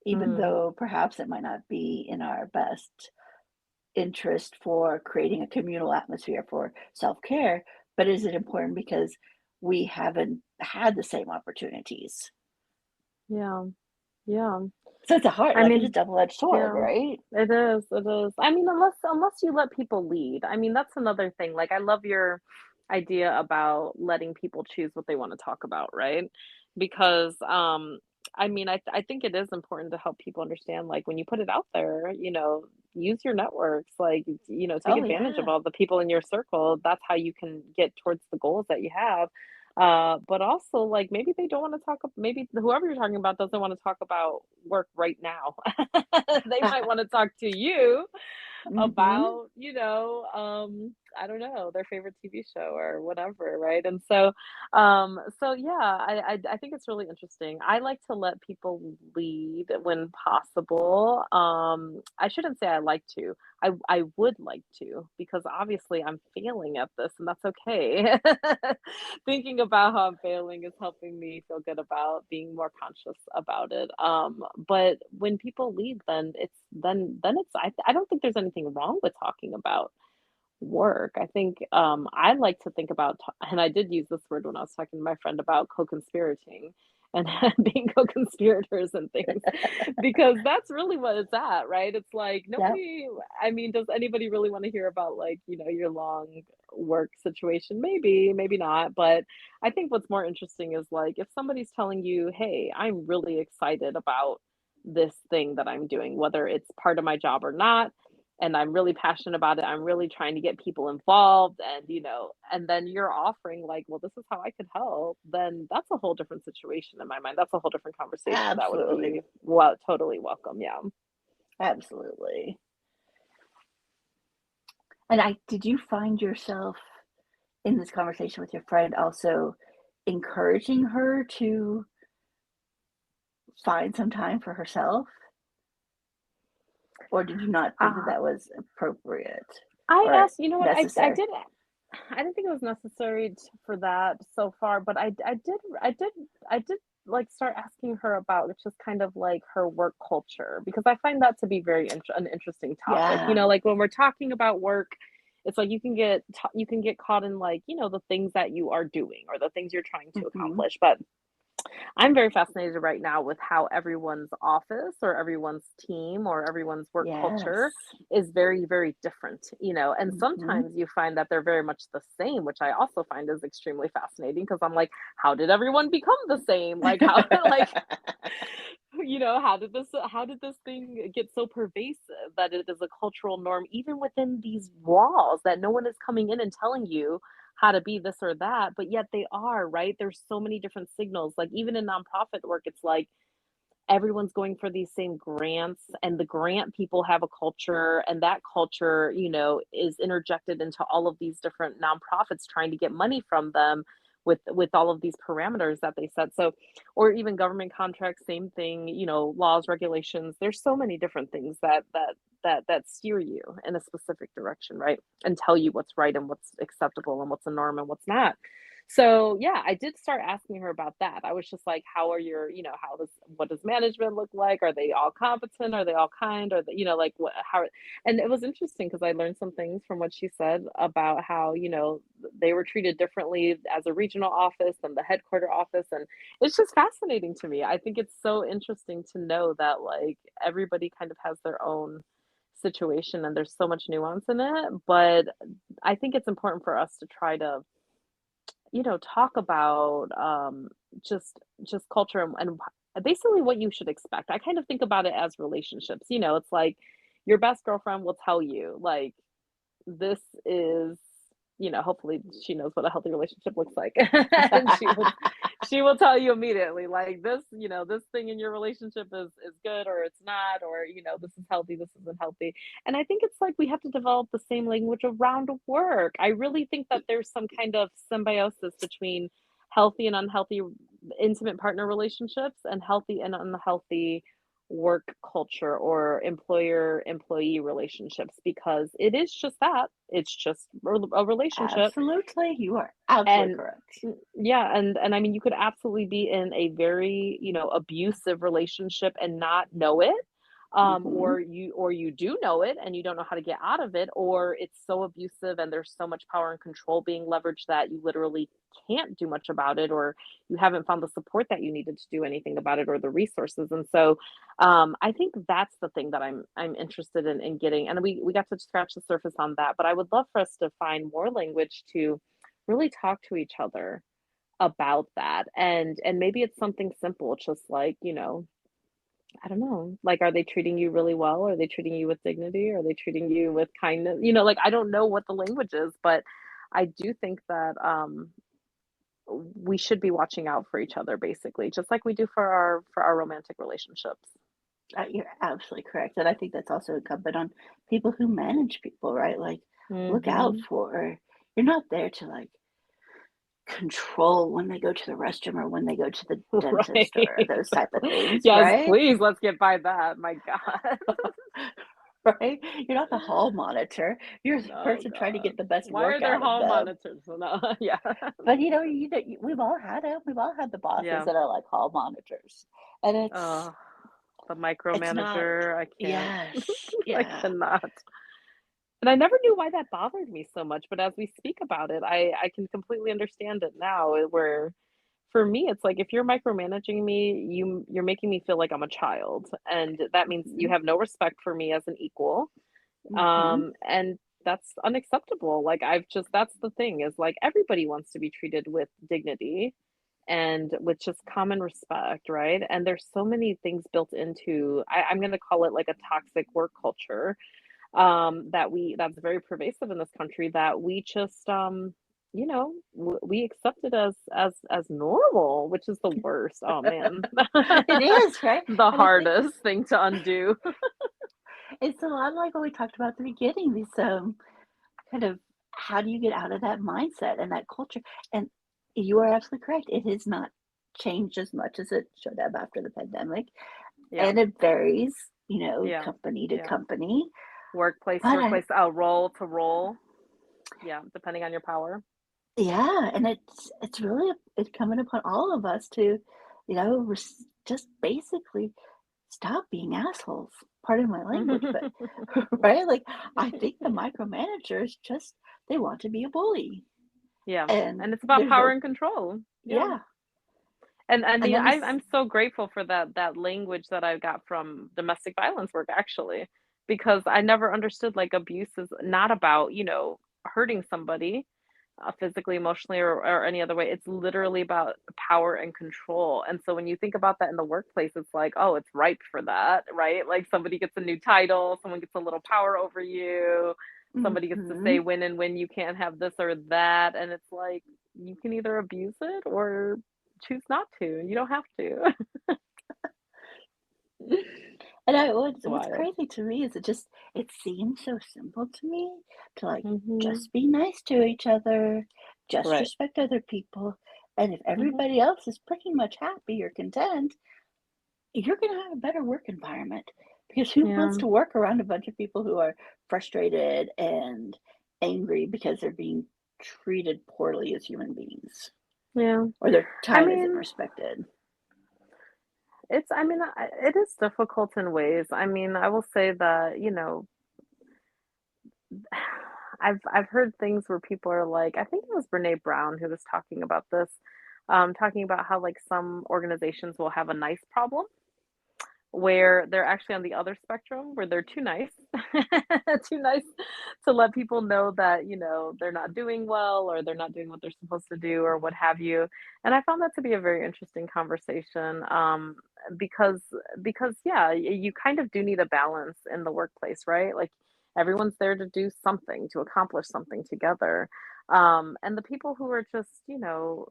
Speaker 2: even
Speaker 1: Mm.
Speaker 2: though perhaps it might not be in our best interest for creating a communal atmosphere for self-care, but is it important because we haven't had the same opportunities.
Speaker 1: Yeah. Yeah.
Speaker 2: So it's a hard,
Speaker 1: I
Speaker 2: like, it's a
Speaker 1: mean,
Speaker 2: double-edged sword,
Speaker 1: yeah,
Speaker 2: right?
Speaker 1: it is, it is. I mean, unless you let people lead. I mean, that's another thing. Like, I love your idea about letting people choose what they want to talk about, right? Because I mean, I think it is important to help people understand like when you put it out there, use your networks, like, take
Speaker 2: Oh,
Speaker 1: advantage of
Speaker 2: yeah.
Speaker 1: all the people in your circle. That's how you can get towards the goals that you have. But also, like, maybe they don't want to talk, maybe whoever you're talking about doesn't want to talk about work right now. They might want to talk to you
Speaker 2: Mhm.
Speaker 1: about, I don't know, their favorite TV show or whatever, right? And so yeah, I think it's really interesting. I like to let people lead when possible. I shouldn't say I like to. I would like to because obviously I'm failing at this and that's okay. Thinking about how I'm failing is helping me feel good about being more conscious about it. But when people lead, then it's I don't think there's anything wrong with talking about work. I think I like to think about, and I did use this word when I was talking to my friend about co-conspirating and being co-conspirators and things, because that's really what it's at, right? It's like
Speaker 2: Yep,
Speaker 1: nobody. I mean, does anybody really want to hear about like your long work situation? Maybe, maybe not. But I think what's more interesting is like if somebody's telling you, "Hey, I'm really excited about this thing that I'm doing, whether it's part of my job or not." And I'm really passionate about it. I'm really trying to get people involved and then you're offering like, well, this is how I could help, then that's a whole different situation in my mind. That's a whole different conversation that would
Speaker 2: absolutely,
Speaker 1: be well totally welcome. Yeah.
Speaker 2: absolutely. And I did you find yourself in this conversation with your friend also encouraging her to find some time for herself? Or did you not think that
Speaker 1: Uh,
Speaker 2: that was appropriate
Speaker 1: I
Speaker 2: or
Speaker 1: asked, you know what, I
Speaker 2: necessary?
Speaker 1: did I didn't think it was necessary for that so far, but I did like start asking her about just kind of like her work culture because I find that to be an interesting topic.
Speaker 2: Yeah.
Speaker 1: Like when we're talking about work, it's like you can get caught in like the things that you are doing or the things you're trying to
Speaker 2: Mhm.
Speaker 1: accomplish. But I'm very fascinated right now with how everyone's office or everyone's team or everyone's work culture
Speaker 2: Yes.
Speaker 1: is very, very different, and
Speaker 2: Mhm.
Speaker 1: sometimes you find that they're very much the same, which I also find is extremely fascinating because I'm like, how did everyone become the same? Like how like how did this thing get so pervasive that it is a cultural norm even within these walls that no one is coming in and telling you how to be this or that, but yet they are, right? There's so many different signals. Like even in nonprofit work, it's like everyone's going for these same grants and the grant people have a culture and that culture, is interjected into all of these different nonprofits trying to get money from them with all of these parameters that they set. So or even government contracts, same thing, laws, regulations. There's so many different things that steer you in a specific direction, right? And tell you what's right and what's acceptable and what's a norm and what's not. So yeah, I did start asking her about that. I was just like, how are your, what does management look like? Are they all competent? Are they all kind? Or like what how and it was interesting because I learned some things from what she said about how, they were treated differently as a regional office than the headquarter office. And it's just fascinating to me. I think it's so interesting to know that like everybody kind of has their own situation and there's so much nuance in it. But I think it's important for us to try to talk about just culture and basically what you should expect. I kind of think about it as relationships. It's like your best girlfriend will tell you like this is hopefully she knows what a healthy relationship looks like. And she will tell you immediately like this thing in your relationship is good or it's not, or this is healthy, this isn't healthy. And I think it's like we have to develop the same language around work. I really think that there's some kind of symbiosis between healthy and unhealthy intimate partner relationships and healthy and unhealthy work culture or employer employee relationships, because it is just that, it's just a relationship.
Speaker 2: Absolutely. You are absolutely
Speaker 1: And
Speaker 2: correct.
Speaker 1: yeah, and I mean you could absolutely be in a very abusive relationship and not know it.
Speaker 2: Mhm.
Speaker 1: or you do know it and you don't know how to get out of it, or it's so abusive and there's so much power and control being leveraged that you literally can't do much about it, or you haven't found the support that you needed to do anything about it or the resources. And so I think that's the thing that I'm interested in getting. And we got to scratch the surface on that, but I would love for us to find more language to really talk to each other about that. And maybe it's something simple, just like, I don't know, like, are they treating you really well? Are they treating you with dignity? Are they treating you with kindness? Like, I don't know what the language is, but I do think that we should be watching out for each other, basically, just like we do for our romantic relationships.
Speaker 2: You're absolutely correct, and I think that's also incumbent on people who manage people, right? Like, look out
Speaker 1: Mhm.
Speaker 2: for you're not there to, like, control when they go to the restroom or when they go to the dentist or
Speaker 1: Right.
Speaker 2: those type of things,
Speaker 1: Yes,
Speaker 2: right?
Speaker 1: please, let's get by that, my god.
Speaker 2: Right? You're not the hall monitor. You're the
Speaker 1: Oh
Speaker 2: person trying to get
Speaker 1: god.
Speaker 2: the best
Speaker 1: Why are
Speaker 2: work
Speaker 1: there
Speaker 2: out of
Speaker 1: hall
Speaker 2: them.
Speaker 1: monitors? No, yeah.
Speaker 2: But, we've all had it. We've all had the bosses
Speaker 1: Yeah.
Speaker 2: that are like hall monitors, and
Speaker 1: Oh, the
Speaker 2: it's not
Speaker 1: micromanager, I can't.
Speaker 2: yes,
Speaker 1: I
Speaker 2: yeah.
Speaker 1: cannot. And I never knew why that bothered me so much, but as we speak about it, I can completely understand it now, where for me, it's like if you're micromanaging me, you're making me feel like I'm a child, and that means you
Speaker 2: Mhm,
Speaker 1: have no respect for me as an equal.
Speaker 2: mhm,
Speaker 1: And that's unacceptable. Like that's the thing is like everybody wants to be treated with dignity and with just common respect, right? And there's so many things built into I'm gonna call it like a toxic work culture that's very pervasive in this country that we just we accept it as normal, which is the worst. Oh man.
Speaker 2: It is, right?
Speaker 1: The
Speaker 2: And I think
Speaker 1: hardest thing to undo.
Speaker 2: it's a lot like what we talked about at the beginning, these, kind of how do you get out of that mindset and that culture? And you are absolutely correct. It has not changed as much as it should have after the pandemic,
Speaker 1: Yeah,
Speaker 2: and it varies,
Speaker 1: yeah,
Speaker 2: company to
Speaker 1: yeah.
Speaker 2: company.
Speaker 1: Workplace to
Speaker 2: But
Speaker 1: workplace, role to role. Yeah, depending on your power.
Speaker 2: yeah, and it's really incumbent upon all of us to, just basically stop being assholes. Pardon my language, but right? Like I think the micromanagers just they want to be a bully.
Speaker 1: Yeah,
Speaker 2: And
Speaker 1: and it's about
Speaker 2: there's
Speaker 1: power
Speaker 2: no
Speaker 1: and control. Yeah.
Speaker 2: yeah.
Speaker 1: And
Speaker 2: And then
Speaker 1: I'm so grateful for that language that I got from domestic violence work, actually, because I never understood, like, abuse is not about, hurting somebody, physically, emotionally, or any other way. It's literally about power and control. And so when you think about that in the workplace, it's like, oh, it's ripe for that, right? Like somebody gets a new title, someone gets a little power over you, somebody gets to say
Speaker 2: mhm.
Speaker 1: when and when you can't have this or that. And it's like you can either abuse it or choose not to. You don't have to.
Speaker 2: And
Speaker 1: It's
Speaker 2: what's
Speaker 1: wild.
Speaker 2: crazy to me is it seems so simple to me to like
Speaker 1: Mhm.
Speaker 2: just be nice to each other, just
Speaker 1: Right.
Speaker 2: respect other people, and if
Speaker 1: Mhm.
Speaker 2: everybody else is pretty much happy or content, you're gonna have a better work environment. Because who wants
Speaker 1: Yeah.
Speaker 2: to work around a bunch of people who are frustrated and angry because they're being treated poorly as human beings
Speaker 1: Yeah.
Speaker 2: or their
Speaker 1: I
Speaker 2: time isn't
Speaker 1: mean,
Speaker 2: respected?
Speaker 1: it is difficult in ways. I mean, I will say that, I've heard things where people are like, I think it was Brene Brown who was talking about this, talking about how like some organizations will have a nice problem where they're actually on the other spectrum where they're too nice, too nice to let people know that, they're not doing well or they're not doing what they're supposed to do or what have you. And I found that to be a very interesting conversation, because yeah, you kind of do need a balance in the workplace, right? Like everyone's there to do something, to accomplish something together. And the people who are just,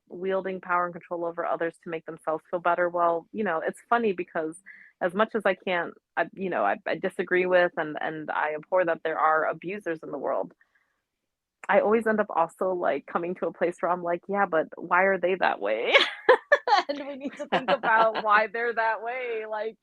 Speaker 1: wielding power and control over others to make themselves feel better, well, it's funny because as much as I can't, I disagree with and I abhor that there are abusers in the world. I always end up also like coming to a place where I'm like, yeah, but why are they that way? And we need to think about why they're that way. Like,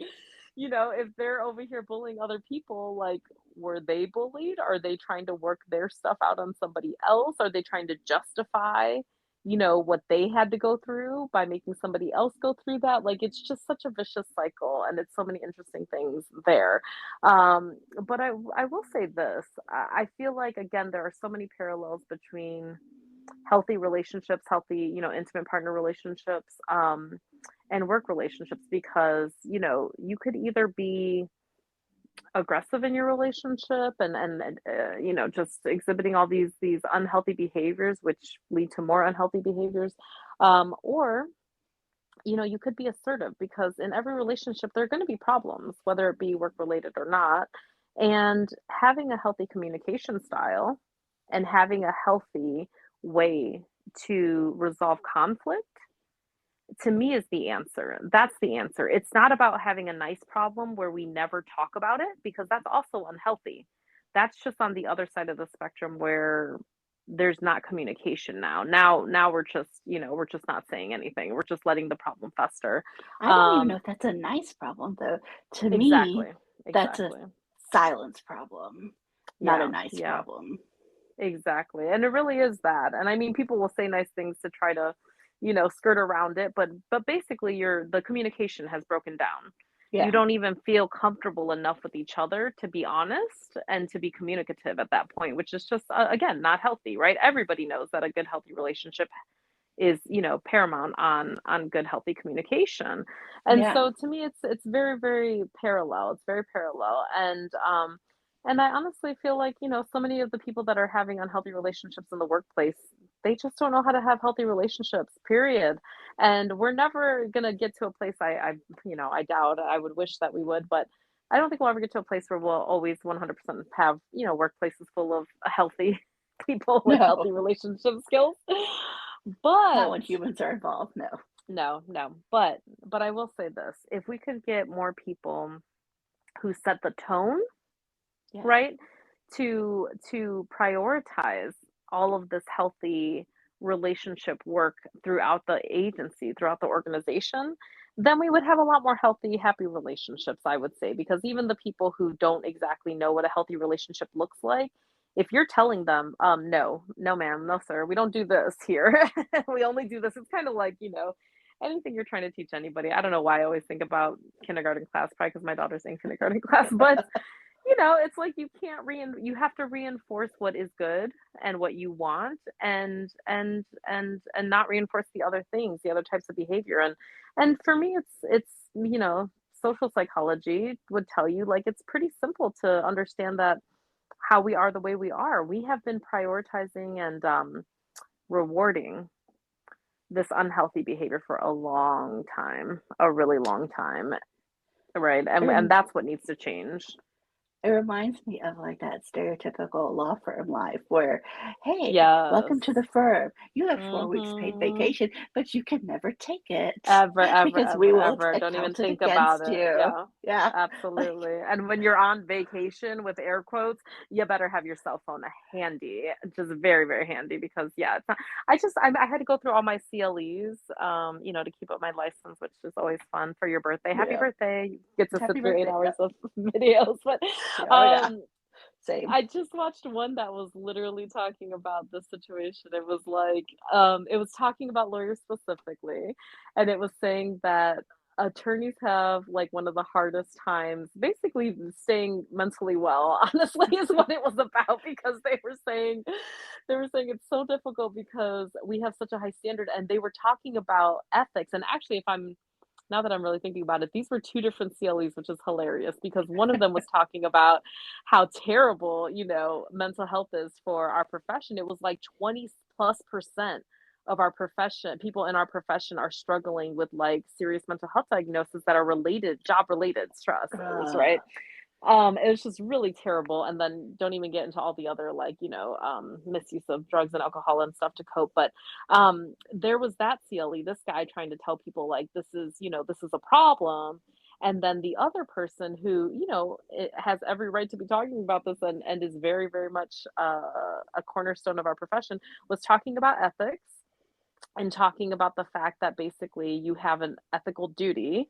Speaker 1: if they're over here bullying other people, like, were they bullied? Are they trying to work their stuff out on somebody else? Are they trying to justify, what they had to go through by making somebody else go through that. Like, it's just such a vicious cycle, and it's so many interesting things there. But I will say this, I feel like, again, there are so many parallels between healthy relationships, healthy, intimate partner relationships, and work relationships, because, you could either be aggressive in your relationship and just exhibiting all these unhealthy behaviors, which lead to more unhealthy behaviors, or you could be assertive, because in every relationship there are going to be problems, whether it be work related or not. And having a healthy communication style and having a healthy way to resolve conflict, to me, is the answer. That's the answer. It's not about having a nice problem where we never talk about it, because that's also unhealthy. That's just on the other side of the spectrum where there's not communication now. Now we're just not saying anything. We're just letting the problem fester.
Speaker 2: I don't even know
Speaker 1: Um
Speaker 2: if that's a nice problem, though. To me,
Speaker 1: exactly.
Speaker 2: that's a
Speaker 1: Exactly.
Speaker 2: silence problem, not a
Speaker 1: Yeah.
Speaker 2: nice
Speaker 1: Yeah.
Speaker 2: problem.
Speaker 1: Exactly, and it really is that, and I mean, people will say nice things to try to, skirt around it, but basically the communication has broken down. You
Speaker 2: Yeah.
Speaker 1: don't even feel comfortable enough with each other to be honest and to be communicative at that point, which is just, again, not healthy, right? Everybody knows that a good, healthy relationship is, paramount on good, healthy communication. And
Speaker 2: Yeah.
Speaker 1: so to me, it's very, very parallel. It's very parallel. And I honestly feel like, so many of the people that are having unhealthy relationships in the workplace, they just don't know how to have healthy relationships, period. And we're never gonna get to a place, I doubt. I would wish that we would, but I don't think we'll ever get to a place where we'll always 100% have, workplaces full of healthy people with
Speaker 2: No,
Speaker 1: healthy relationship skills.
Speaker 2: not
Speaker 1: But
Speaker 2: when humans are involved. No.
Speaker 1: no, no. But I will say this, if we could get more people who set the tone,
Speaker 2: Yeah.
Speaker 1: right? To prioritize all of this healthy relationship work throughout the agency, throughout the organization, then we would have a lot more healthy, happy relationships, I would say. Because even the people who don't exactly know what a healthy relationship looks like, if you're telling them, no, no, ma'am, no, sir, we don't do this here. We only do this. It's kind of like, anything you're trying to teach anybody. I don't know why I always think about kindergarten class, probably because my daughter's in kindergarten class, but it's like you have to reinforce what is good and what you want, and not reinforce the other things, the other types of behavior. And for me, it's social psychology would tell you, like, it's pretty simple to understand that how we are the way we are. We have been prioritizing and rewarding this unhealthy behavior for a long time, a really long time, right?
Speaker 2: It,
Speaker 1: And
Speaker 2: rem-
Speaker 1: that's what needs to change.
Speaker 2: it reminds me of like that stereotypical law firm life where, hey,
Speaker 1: Yes.
Speaker 2: welcome to the firm. You have 4 weeks paid
Speaker 1: Mhm.
Speaker 2: vacation, but you can never take it
Speaker 1: Ever, ever,
Speaker 2: because we
Speaker 1: ever,
Speaker 2: will
Speaker 1: ever. Don't even
Speaker 2: account it
Speaker 1: think about
Speaker 2: against
Speaker 1: it.
Speaker 2: you.
Speaker 1: Yeah,
Speaker 2: Yeah. Like,
Speaker 1: absolutely. And when you're on vacation, with air quotes, you better have your cell phone handy, just very, very handy, because yeah, it's not, I had to go through all my CLEs, to keep up my license, which is always fun for your birthday. Happy
Speaker 2: yeah.
Speaker 1: birthday. You get to sit
Speaker 2: Happy
Speaker 1: through eight
Speaker 2: birthday.
Speaker 1: hours
Speaker 2: Yep.
Speaker 1: of videos. But
Speaker 2: Yeah. Oh, yeah.
Speaker 1: um
Speaker 2: Same.
Speaker 1: I just watched one that was literally talking about this situation. It was like, it was talking about lawyers specifically, and it was saying that attorneys have like one of the hardest times basically staying mentally well, honestly, is what it was about, because they were saying it's so difficult because we have such a high standard, and they were talking about ethics. And actually, if I'm now that I'm really thinking about it, these were two different CLEs, which is hilarious, because one of them was talking about how terrible, mental health is for our profession. It was like 20+% of our profession, people in our profession, are struggling with like serious mental health diagnoses that are related, job related stressors,
Speaker 2: Uh,
Speaker 1: right? It was just really terrible. And then don't even get into all the other, like, misuse of drugs and alcohol and stuff to cope. But there was that CLE, this guy trying to tell people, like, this is a problem. And then the other person who, it has every right to be talking about this, and is very, very much a cornerstone of our profession, was talking about ethics and talking about the fact that basically you have an ethical duty,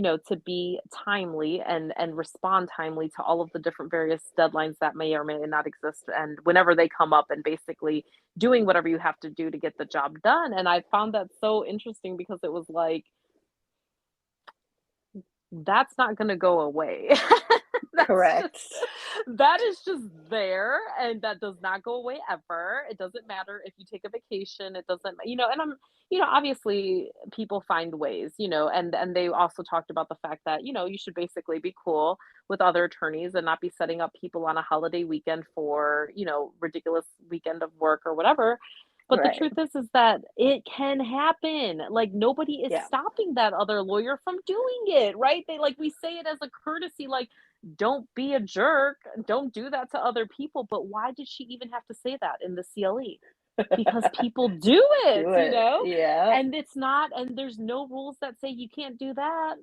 Speaker 1: to be timely and respond timely to all of the different various deadlines that may or may not exist, and whenever they come up, and basically doing whatever you have to do to get the job done. And I found that so interesting because it was like, that's not gonna go away. That's just
Speaker 2: Correct.
Speaker 1: that is just there, and that does not go away ever. It doesn't matter if you take a vacation, it doesn't and obviously people find ways, and they also talked about the fact that, you should basically be cool with other attorneys and not be setting up people on a holiday weekend for, ridiculous weekend of work or whatever. But the
Speaker 2: Right.
Speaker 1: truth is that it can happen. Like, nobody is
Speaker 2: Yeah.
Speaker 1: stopping that other lawyer from doing it, right? We say it as a courtesy, like, don't be a jerk, don't do that to other people. But why did she even have to say that in the CLE? Because people do it,
Speaker 2: Do it. Yeah.
Speaker 1: and there's no rules that say you can't do that.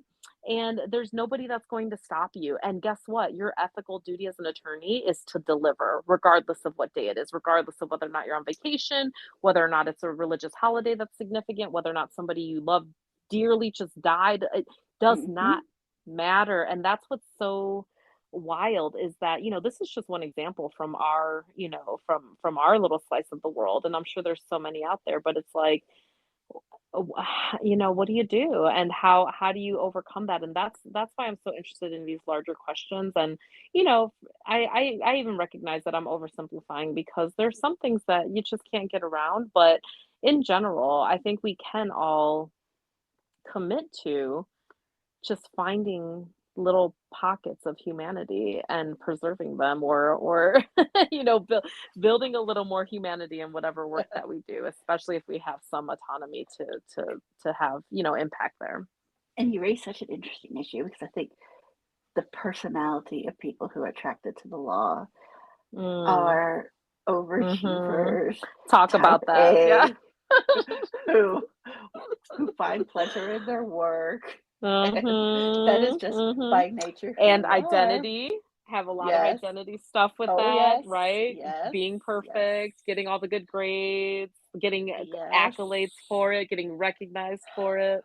Speaker 1: And there's nobody that's going to stop you. And guess what? Your ethical duty as an attorney is to deliver, regardless of what day it is, regardless of whether or not you're on vacation, whether or not it's a religious holiday that's significant, whether or not somebody you love dearly just died. It does not
Speaker 2: Hmm.
Speaker 1: matter. And that's what's so wild, is that, this is just one example from our, from our little slice of the world. And I'm sure there's so many out there, but it's like, what do you do, and how do you overcome that? And that's why I'm so interested in these larger questions. And I even recognize that I'm oversimplifying, because there's some things that you just can't get around. But in general, I think we can all commit to just finding little pockets of humanity and preserving them, or building a little more humanity in whatever work that we do, especially if we have some autonomy to have, impact there.
Speaker 2: And you raise such an interesting issue because I think the personality of people who are attracted to the law
Speaker 1: Mm,
Speaker 2: are
Speaker 1: mhm.
Speaker 2: overachievers,
Speaker 1: Talk
Speaker 2: type
Speaker 1: about that, yeah.
Speaker 2: A, who who find pleasure in their work, and that is
Speaker 1: Mhm,
Speaker 2: just
Speaker 1: mhm.
Speaker 2: by nature who
Speaker 1: And
Speaker 2: we are.
Speaker 1: identity, have a lot of
Speaker 2: Yes.
Speaker 1: identity stuff with
Speaker 2: Oh,
Speaker 1: that,
Speaker 2: yes.
Speaker 1: right?
Speaker 2: Yes.
Speaker 1: Being
Speaker 2: Yes.
Speaker 1: perfect, getting all the good grades, getting
Speaker 2: Yes.
Speaker 1: accolades for it, getting recognized for it.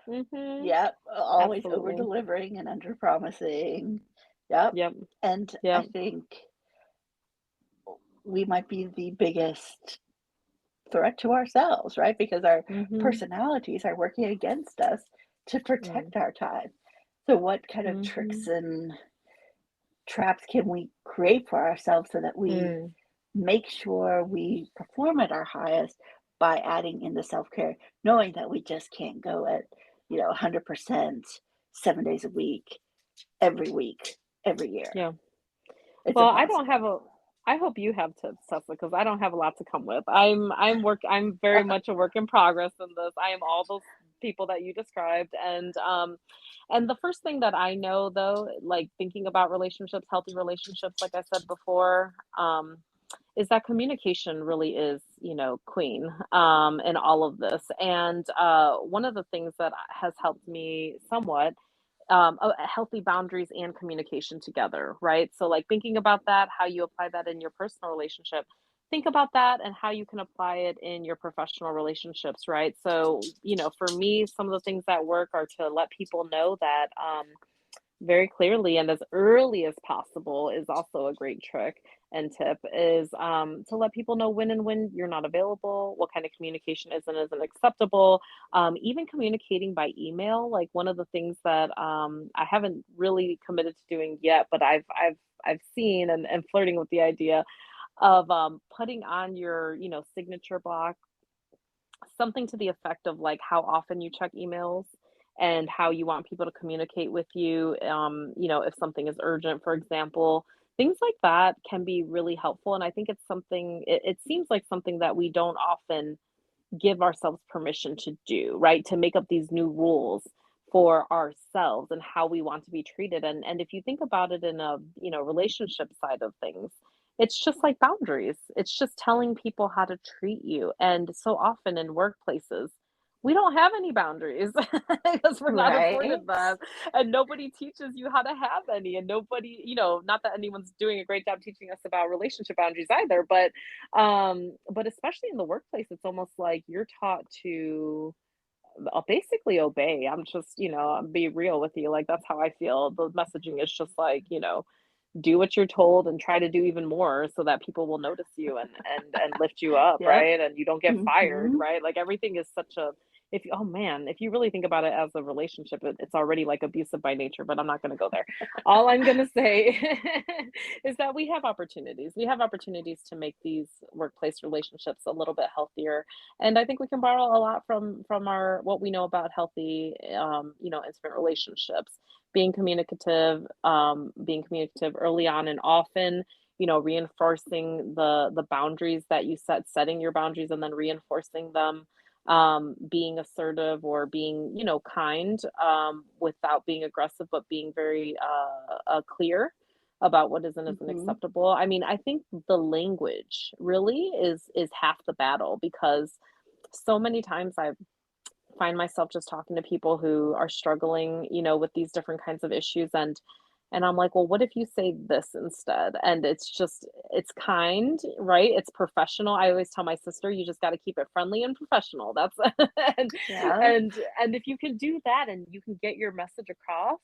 Speaker 1: Mhm.
Speaker 2: Yep. Always over
Speaker 1: Absolutely.
Speaker 2: delivering and under promising. Yep.
Speaker 1: Yep.
Speaker 2: And I
Speaker 1: Yep.
Speaker 2: think we might be the biggest threat to ourselves, right? Because our
Speaker 1: Mhm.
Speaker 2: personalities are working against us to
Speaker 1: Mm.
Speaker 2: protect our time. So, what kind of tricks
Speaker 1: Mhm.
Speaker 2: and traps can we create for ourselves so that we
Speaker 1: Mm.
Speaker 2: make sure we perform at our highest by adding in the self care, knowing that we just can't go at, 100% 7 days a week, every year?
Speaker 1: Yeah.
Speaker 2: It's
Speaker 1: Well, I don't have
Speaker 2: impossible.
Speaker 1: a I hope you have tips, Tessa, because I don't have a lot to come with. I'm very much a work in progress in this. I am all those people that you described. And the first thing that I know, though, like, thinking about relationships, healthy relationships, like I said before, is that communication really is, queen, in all of this. And one of the things that has helped me somewhat, healthy boundaries and communication together, right? So, like, thinking about that, how you apply that in your personal relationship, think about that and how you can apply it in your professional relationships, right? So, for me, some of the things that work are to let people know that, very clearly and as early as possible, is also a great trick and tip, is to let people know when and when you're not available, what kind of communication is and isn't acceptable. Even communicating by email, like, one of the things that I haven't really committed to doing yet, but I've seen and flirting with the idea of putting on your, signature block something to the effect of, like, how often you check emails and how you want people to communicate with you. If something is urgent, for example, things like that can be really helpful. And I think it seems like something that we don't often give ourselves permission to do, right? To make up these new rules for ourselves and how we want to be treated. And if you think about it in a, relationship side of things, it's just like boundaries. It's just telling people how to treat you. And so often in workplaces, we don't have any boundaries because we're not
Speaker 2: Right?
Speaker 1: afforded them, and nobody teaches you how to have any. And nobody, not that anyone's doing a great job teaching us about relationship boundaries either, but especially in the workplace, it's almost like you're taught to I'll basically obey. I'm just, be real with you. Like that's how I feel. The messaging is just like, do what you're told and try to do even more so that people will notice you and lift you up,
Speaker 2: Yep.
Speaker 1: right? And you don't get fired,
Speaker 2: Hmm.
Speaker 1: right? Like everything is such a if oh man, if you really think about it as a relationship, it's already like abusive by nature, but I'm not going to go there. All I'm going to say is that we have opportunities. We have opportunities to make these workplace relationships a little bit healthier, and I think we can borrow a lot from our what we know about healthy intimate relationships, being communicative early on and often, reinforcing the boundaries that you setting your boundaries and then reinforcing them, being assertive or being, kind, without being aggressive, but being very clear about what is and isn't
Speaker 2: Hmm.
Speaker 1: acceptable. I mean, I think the language really is half the battle because so many times I find myself just talking to people who are struggling, with these different kinds of issues and I'm like, "Well, what if you say this instead?" And it's kind, right? It's professional. I always tell my sister, "You just gotta keep it friendly and professional." That's and
Speaker 2: Yeah.
Speaker 1: and and if you can do that and you can get your message across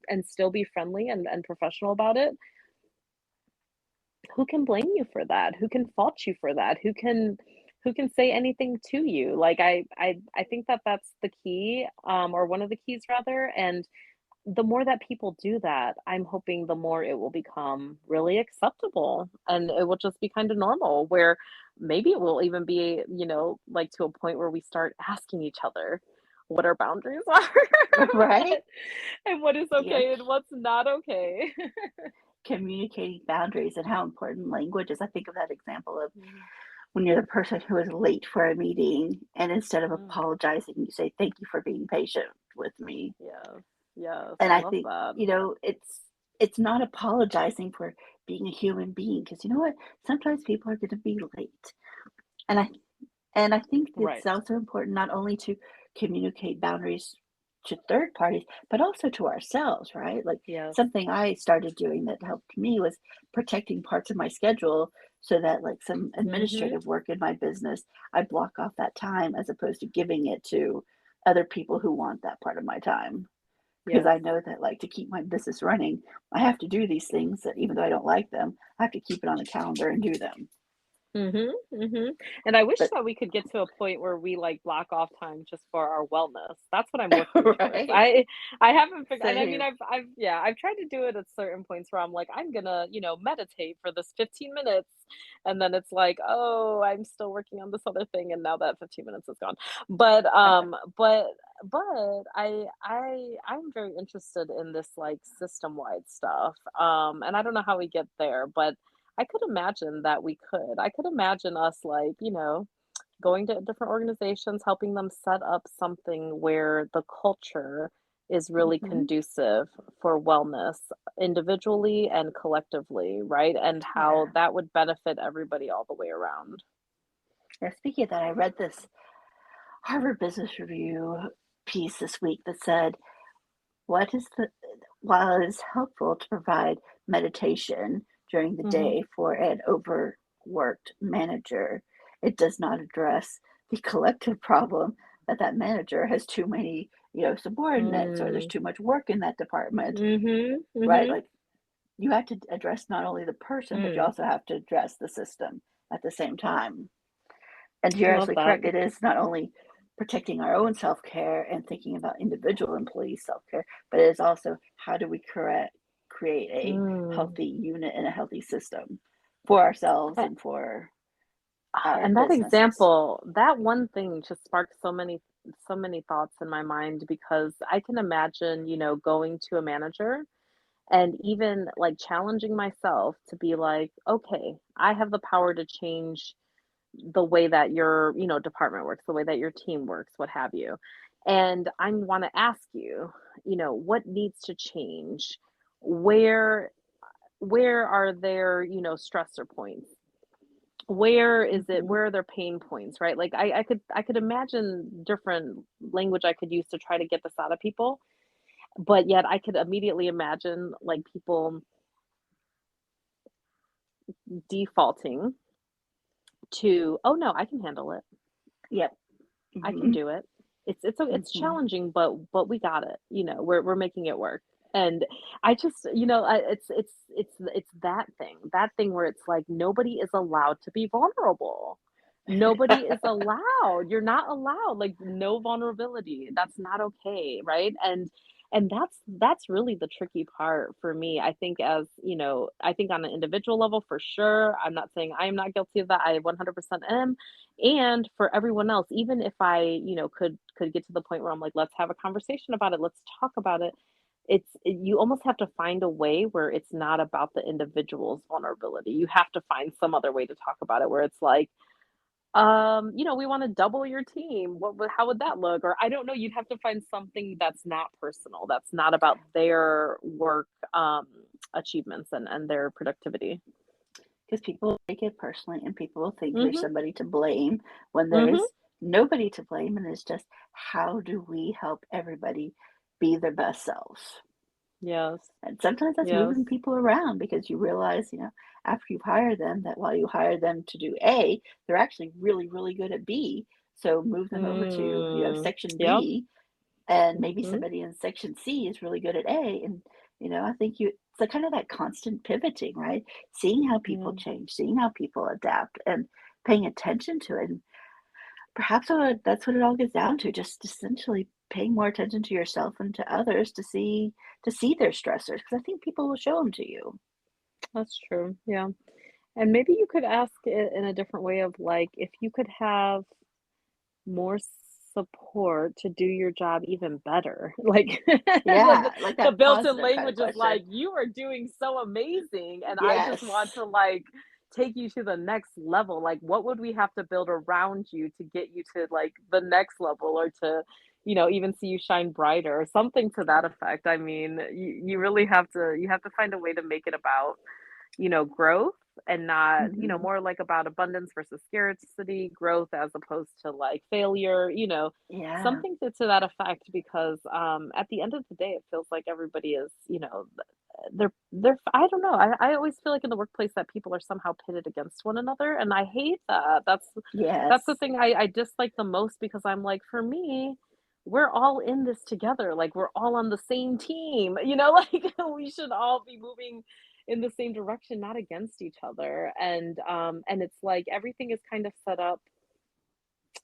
Speaker 1: and still be friendly and professional about it, who can blame you for that? Who can fault you for that? Who can say anything to you? Like I think that that's the key, or one of the keys rather. And the more that people do that, I'm hoping the more it will become really acceptable and it will just be kind of normal. Where maybe it will even be, like to a point where we start asking each other what our boundaries are
Speaker 2: Right.
Speaker 1: and what is
Speaker 2: Yeah.
Speaker 1: okay and what's not okay.
Speaker 2: Communicating boundaries and how important language is. I think of that example of
Speaker 1: Mhm.
Speaker 2: when you're the person who is late for a meeting, and instead of
Speaker 1: Mm.
Speaker 2: apologizing, you say, "Thank you for being patient with me."
Speaker 1: Yes, yes,
Speaker 2: And
Speaker 1: I
Speaker 2: I
Speaker 1: love
Speaker 2: think,
Speaker 1: that.
Speaker 2: it's not apologizing for being a human being, because you know what? Sometimes people are gonna be late. And I think it's
Speaker 1: Right.
Speaker 2: also important not only to communicate boundaries to third parties, but also to ourselves, right? Like
Speaker 1: Yes.
Speaker 2: something I started doing that helped me was protecting parts of my schedule so that like some
Speaker 1: Mhm.
Speaker 2: administrative work in my business, I block off that time as opposed to giving it to other people who want that part of my time. Because
Speaker 1: Yes.
Speaker 2: I know that like to keep my business running, I have to do these things that even though I don't like them, I have to keep it on the calendar and do them.
Speaker 1: Mhm, mhm, and I wish
Speaker 2: But
Speaker 1: that we could get to a point where we, like, block off time just for our wellness. That's what I'm working towards.
Speaker 2: right.
Speaker 1: I haven't figured and I mean,
Speaker 2: Same.
Speaker 1: I've tried to do it at certain points where I'm like, "I'm gonna, meditate for this 15 minutes," and then it's like, "Oh, I'm still working on this other thing," and now that 15 minutes is gone. But, I'm very interested in this, like, system-wide stuff, and I don't know how we get there, but I could imagine that we could. I could imagine us like, going to different organizations, helping them set up something where the culture is really
Speaker 2: Mhm.
Speaker 1: conducive for wellness individually and collectively, right? And how
Speaker 2: Yeah.
Speaker 1: that would benefit everybody all the way around.
Speaker 2: Yeah, speaking of that, I read this Harvard Business Review piece this week that said, "What is the while it is helpful to provide meditation during the
Speaker 1: Mhm.
Speaker 2: day for an overworked manager, it does not address the collective problem that that manager has too many, subordinates, or there's
Speaker 1: Mm.
Speaker 2: too much work in that department."
Speaker 1: Mhm.
Speaker 2: Right?
Speaker 1: Mhm.
Speaker 2: Like you have to address not only the person, but you
Speaker 1: Mm.
Speaker 2: also have to address the system at the same time. And you're
Speaker 1: Love
Speaker 2: absolutely
Speaker 1: that.
Speaker 2: correct. It is not only protecting our own self-care and thinking about individual employee self-care, but it is also how do we create a
Speaker 1: Mm.
Speaker 2: healthy unit and a healthy system for ourselves and for our
Speaker 1: And that
Speaker 2: businesses.
Speaker 1: example, that one thing just sparked so many thoughts in my mind because I can imagine, going to a manager and even like challenging myself to be like, okay, I have the power to change the way that your, department works, the way that your team works, what have you. And I want to ask you, what needs to change? Where where are there, stressor points?
Speaker 2: Mhm.
Speaker 1: Where are their pain points, right? Like I could imagine different language I could use to try to get this out of people, but yet I could immediately imagine like people defaulting to, "Oh no, I can handle it.
Speaker 2: Yep.
Speaker 1: I can
Speaker 2: Mhm.
Speaker 1: do it." it's
Speaker 2: Mhm.
Speaker 1: challenging, but we got it, we're making it work. And I just, it's that thing where it's like nobody is allowed to be vulnerable. Nobody is allowed. You're not allowed, like, no vulnerability. That's not okay, right? And that's really the tricky part for me. I think I think on an individual level for sure. I'm not saying I am not guilty of that. I 100% am. And for everyone else, even if I, could get to the point where I'm like, let's have a conversation about it, let's talk about it. You almost have to find a way where it's not about the individual's vulnerability. You have to find some other way to talk about it where it's like, we want to double your team. How would that look? Or I don't know, you'd have to find something that's not personal, that's not about their work achievements and their productivity.
Speaker 2: Because people take it personally and people will think there's
Speaker 1: Mhm.
Speaker 2: somebody to blame when
Speaker 1: Mhm.
Speaker 2: there's nobody to blame, and it's just how do we help everybody be their best selves?
Speaker 1: Yes.
Speaker 2: And sometimes that's
Speaker 1: Yes.
Speaker 2: moving people around because you realize, after you've hired them, that while you hire them to do A, they're actually really, really good at B. So move them over to,
Speaker 1: Mm.
Speaker 2: section
Speaker 1: Yep.
Speaker 2: B, and maybe
Speaker 1: Mhm.
Speaker 2: somebody in section C is really good at A. And, I think it's like kind of that constant pivoting, right? Seeing how people
Speaker 1: Yeah.
Speaker 2: change, seeing how people adapt, and paying attention to it. And perhaps that's what it all gets down to, just essentially paying more attention to yourself and to others to see their stressors, because I think people will show them to you.
Speaker 1: That's true. Yeah. And maybe you could ask it in a different way of like, if you could have more support to do your job even better. Like the
Speaker 2: Yeah, like
Speaker 1: the
Speaker 2: that
Speaker 1: built-in
Speaker 2: positive kind of
Speaker 1: language is
Speaker 2: question.
Speaker 1: like, "You are doing so amazing, and I just want
Speaker 2: Yes.
Speaker 1: to, like, take you to the next level. Like, what would we have to build around you to get you to, like, the next level or to, even see you shine brighter," or something to that effect. I mean, you really have to find a way to make it about growth and not,
Speaker 2: Mhm.
Speaker 1: more like about abundance versus scarcity, growth as opposed to like failure,
Speaker 2: Yeah.
Speaker 1: something to that effect because at the end of the day it feels like everybody is, they're I don't know. I always feel like in the workplace that people are somehow pitted against one another and I hate that. That's the
Speaker 2: Yes.
Speaker 1: thing I dislike the most because I'm like, for me, we're all in this together. Like we're all on the same team, like we should all be moving in the same direction, not against each other. And it's like everything is kind of set up,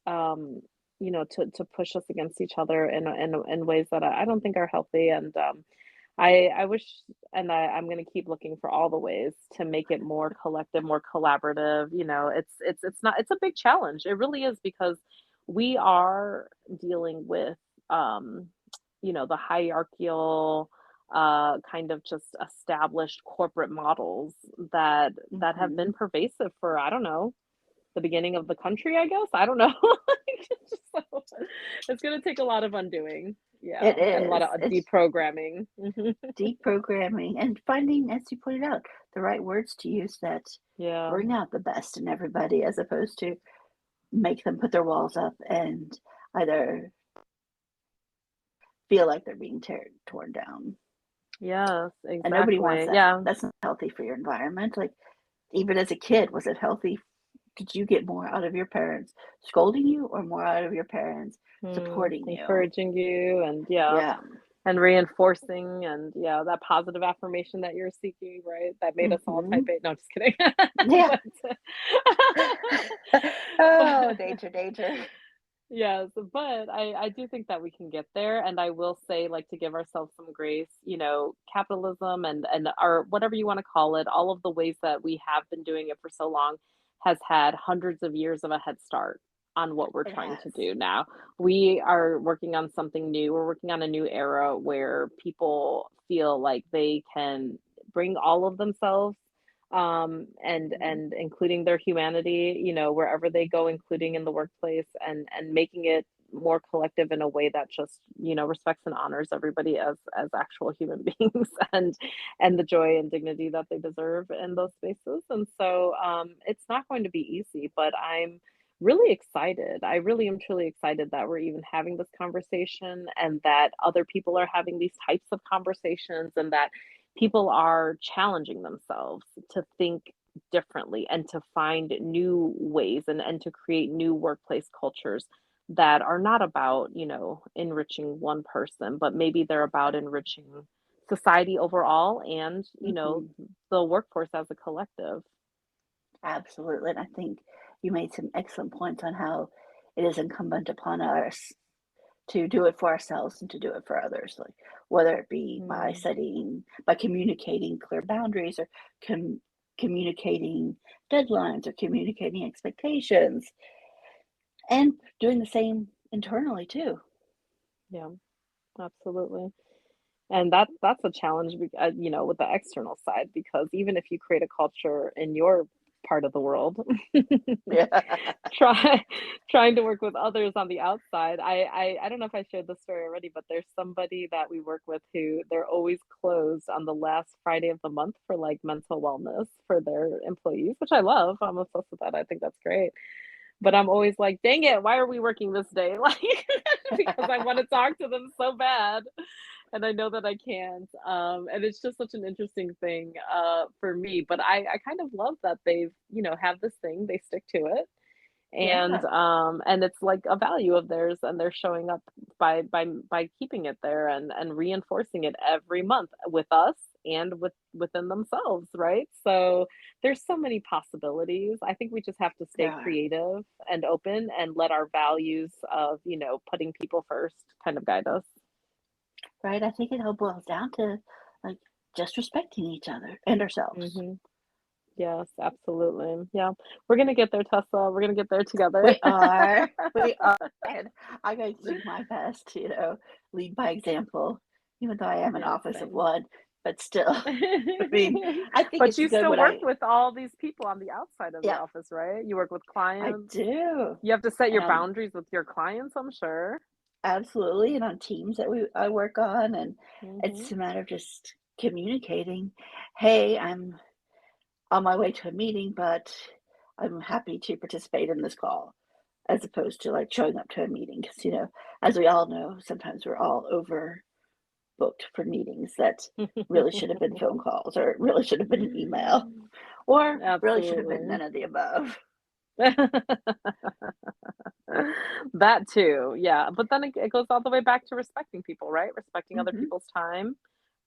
Speaker 1: um, to push us against each other in ways that I don't think are healthy. And I wish, and I'm gonna keep looking for all the ways to make it more collective, more collaborative. It's not it's a big challenge. It really is because we are dealing with um, the hierarchical kind of just established corporate models that have been
Speaker 2: Mhm.
Speaker 1: pervasive for I don't know the beginning of the country, I guess. I don't know. Like, it's just it's gonna take a lot of undoing. Yeah,
Speaker 2: It
Speaker 1: and a lot
Speaker 2: is.
Speaker 1: of
Speaker 2: It's
Speaker 1: deprogramming. Mhm.
Speaker 2: deprogramming and finding, as you pointed out, the right words to use that
Speaker 1: Yeah.
Speaker 2: bring out the best in everybody as opposed to make them put their walls up and either feel like they're being torn down.
Speaker 1: Yes,
Speaker 2: And nobody wants
Speaker 1: exactly.
Speaker 2: that.
Speaker 1: Yeah.
Speaker 2: That's not healthy for your environment. Like, even as a kid, was it healthy? Did you get more out of your parents scolding you or more out of your parents supporting you?
Speaker 1: Encouraging you and yeah,
Speaker 2: Yeah.
Speaker 1: and reinforcing and yeah, that positive affirmation that you're seeking, right? That made us all type
Speaker 2: Mhm.
Speaker 1: A. No, just kidding.
Speaker 2: Yeah.
Speaker 1: But but
Speaker 2: Oh, danger, danger.
Speaker 1: yes, but I do think that we can get there, and I will say, like, to give ourselves some grace, capitalism and our whatever you wanna call it, all of the ways that we have been doing it for so long has had hundreds of years of a head start on what we're
Speaker 2: It
Speaker 1: trying to
Speaker 2: has.
Speaker 1: do now. We are working on something new, we're working on a new era where people feel like they can bring all of themselves,
Speaker 2: Mhm.
Speaker 1: and including their humanity, wherever they go, including in the workplace, and making it more collective in a way that just respects and honors everybody as actual human beings and the joy and dignity that they deserve in those spaces. And so it's not going to be easy, but I'm really excited. I really am truly excited that we're even having this conversation and that other people are having these types of conversations and that people are challenging themselves to think differently and to find new ways and to create new workplace cultures that are not about, enriching one person, but maybe they're about enriching society overall and,
Speaker 2: Hmm.
Speaker 1: the workforce as a collective.
Speaker 2: Absolutely. And I think you made some excellent points on how it is incumbent upon us to do it for ourselves and to do it for others, like whether it be
Speaker 1: Mm,
Speaker 2: by communicating clear boundaries or com- communicating deadlines or communicating expectations and doing the same internally too.
Speaker 1: yeah, absolutely. And that's a challenge, with the external side, because even if you create a culture in your part of the world,
Speaker 2: Yeah.
Speaker 1: try trying to work with others on the outside. I don't know if I shared this story already, but there's somebody that we work with who they're always closed on the last Friday of the month for like mental wellness for their employees, which I love. I'm obsessed with that. I think that's great. But I'm always like, dang it, why are we working this day? Like, because I want to talk to them so bad. And I know that I can't. And it's just such an interesting thing for me. But I kind of love that they've, have this thing, they stick to it.
Speaker 2: Yeah.
Speaker 1: And it's like a value of theirs, and they're showing up by keeping it there and reinforcing it every month with us and within themselves, right? So there's so many possibilities. I think we just have to stay
Speaker 2: There are.
Speaker 1: creative and open and let our values of, putting people first kind of guide us.
Speaker 2: Right? I think it all boils down to like just respecting each other and ourselves.
Speaker 1: Hmm. Yes, absolutely. Yeah. We're gonna get there, Tessa. We're gonna get there together.
Speaker 2: We are. We are. And I'm going to do my best to, lead by example, even though I am an
Speaker 1: Yeah,
Speaker 2: office of
Speaker 1: same.
Speaker 2: one. But still, I mean, I think
Speaker 1: But
Speaker 2: it's
Speaker 1: you
Speaker 2: good
Speaker 1: still
Speaker 2: when
Speaker 1: work with all these people on the outside of the
Speaker 2: yeah,
Speaker 1: office, right? You work with
Speaker 2: I
Speaker 1: clients.
Speaker 2: do.
Speaker 1: You have to set
Speaker 2: And
Speaker 1: your
Speaker 2: on
Speaker 1: boundaries with your clients, I'm sure.
Speaker 2: absolutely, and on teams that I work on, and it's
Speaker 1: Mhm.
Speaker 2: a matter of just communicating. Hey, I'm on my way to a meeting, but I'm happy to participate in this call, as opposed to like showing up to a meeting. Because, as we all know, sometimes we're all overbooked for meetings that really should have been phone calls, or really should have been an email, or really should have been
Speaker 1: Absolutely.
Speaker 2: none of the above.
Speaker 1: That too, yeah, but then it goes all the way back to respecting people, right? Respecting other
Speaker 2: Hmm.
Speaker 1: people's time,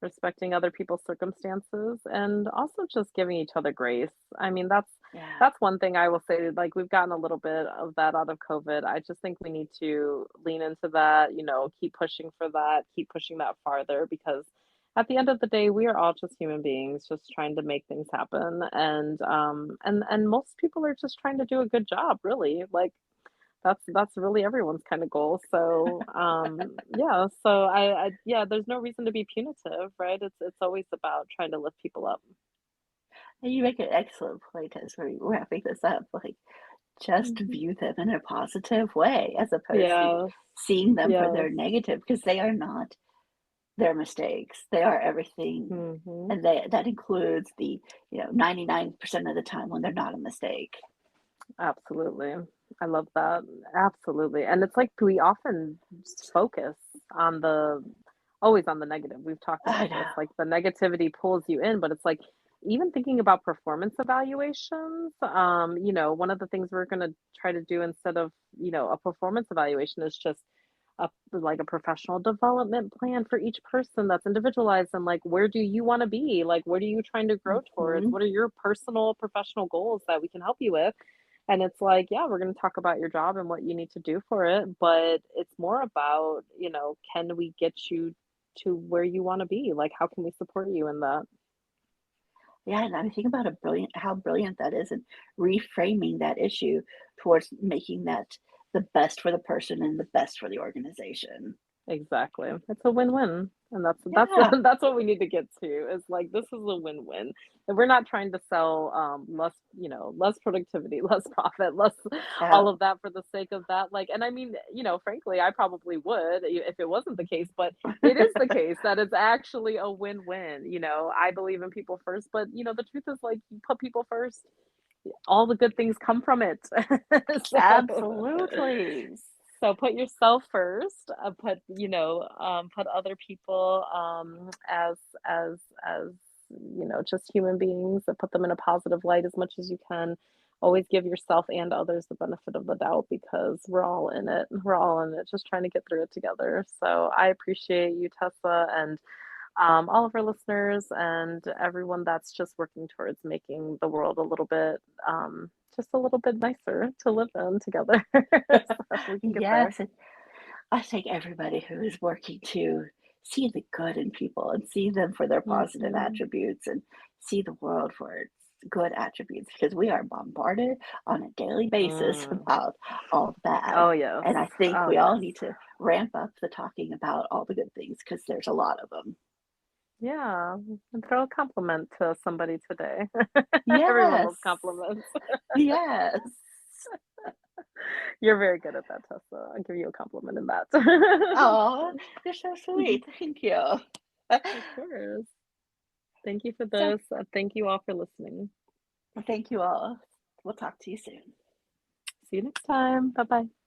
Speaker 1: respecting other people's circumstances, and also just giving each other grace. I mean,
Speaker 2: Yeah.
Speaker 1: that's one thing I will say, like, we've gotten a little bit of that out of COVID. I just think we need to lean into that, keep pushing for that, keep pushing that farther, because at the end of the day, we are all just human beings just trying to make things happen, and most people are just trying to do a good job, really. Like, that's really everyone's kind of goal. So, yeah, so yeah, there's no reason to be punitive, right? It's always about trying to lift people up.
Speaker 2: And you make an excellent point as we're wrapping this up. Like, just
Speaker 1: Mhm.
Speaker 2: view them in a positive way as opposed to
Speaker 1: Yes,
Speaker 2: seeing them for
Speaker 1: yes.
Speaker 2: their negative, because they are not their mistakes. They are everything.
Speaker 1: Mhm.
Speaker 2: And that includes the, 99% of the time when they're not a mistake.
Speaker 1: Absolutely. I love that. Absolutely. And it's like we often just focus on always on the negative. We've talked
Speaker 2: I
Speaker 1: about this.
Speaker 2: know.
Speaker 1: Like the negativity pulls you in, but it's like even thinking about performance evaluations, one of the things we're going to try to do instead of, a performance evaluation is just like a professional development plan for each person that's individualized, and like where do you want to be? Like what are you trying to grow towards?
Speaker 2: Mhm.
Speaker 1: What are your personal professional goals that we can help you with? And it's like, yeah, we're going to talk about your job and what you need to do for it, but it's more about, can we get you to where you want to be? Like, how can we support you in that?
Speaker 2: Yeah, and I think about how brilliant that is, and reframing that issue towards making that the best for the person and the best for the organization.
Speaker 1: Exactly. It's a win-win. And that's
Speaker 2: Yeah.
Speaker 1: that's what we need to get to. Is like this is a win-win. And we're not trying to sell less, less productivity, less profit, less
Speaker 2: Yeah.
Speaker 1: all of that for the sake of that. Like, and I mean, frankly, I probably would if it wasn't the case, but it is the case that it's actually a win-win. I believe in people first, but the truth is like you put people first, all the good things come from it. so
Speaker 2: Absolutely.
Speaker 1: so put yourself first, put other people as just human beings, put them in a positive light as much as you can. always give yourself and others the benefit of the doubt because we're all in it. We're all in it, just trying to get through it together. So I appreciate you, Tessa, and all of our listeners and everyone that's just working towards making the world a little bit, just a little bit nicer to live in together. So we can get there.
Speaker 2: Yes, and I think everybody who is working to see the good in people and see them for their positive
Speaker 1: Hmm.
Speaker 2: attributes and see the world for its good attributes because we are bombarded on a daily basis
Speaker 1: Mm.
Speaker 2: about all the bad.
Speaker 1: Oh, yes.
Speaker 2: And I think
Speaker 1: Oh,
Speaker 2: we all
Speaker 1: yes.
Speaker 2: need to ramp up the talking about all the good things because there's a lot of them.
Speaker 1: Yeah. And throw a compliment to somebody today. Everyone
Speaker 2: Yes.
Speaker 1: loves compliments.
Speaker 2: Yes.
Speaker 1: You're very good at that, Tessa. I'll give you a compliment in that.
Speaker 2: Oh, you're so sweet. Thank you.
Speaker 1: Of course. Thank you for
Speaker 2: So,
Speaker 1: this. Thank you all for listening.
Speaker 2: thank you all. We'll talk to you soon.
Speaker 1: See you next time. Bye bye.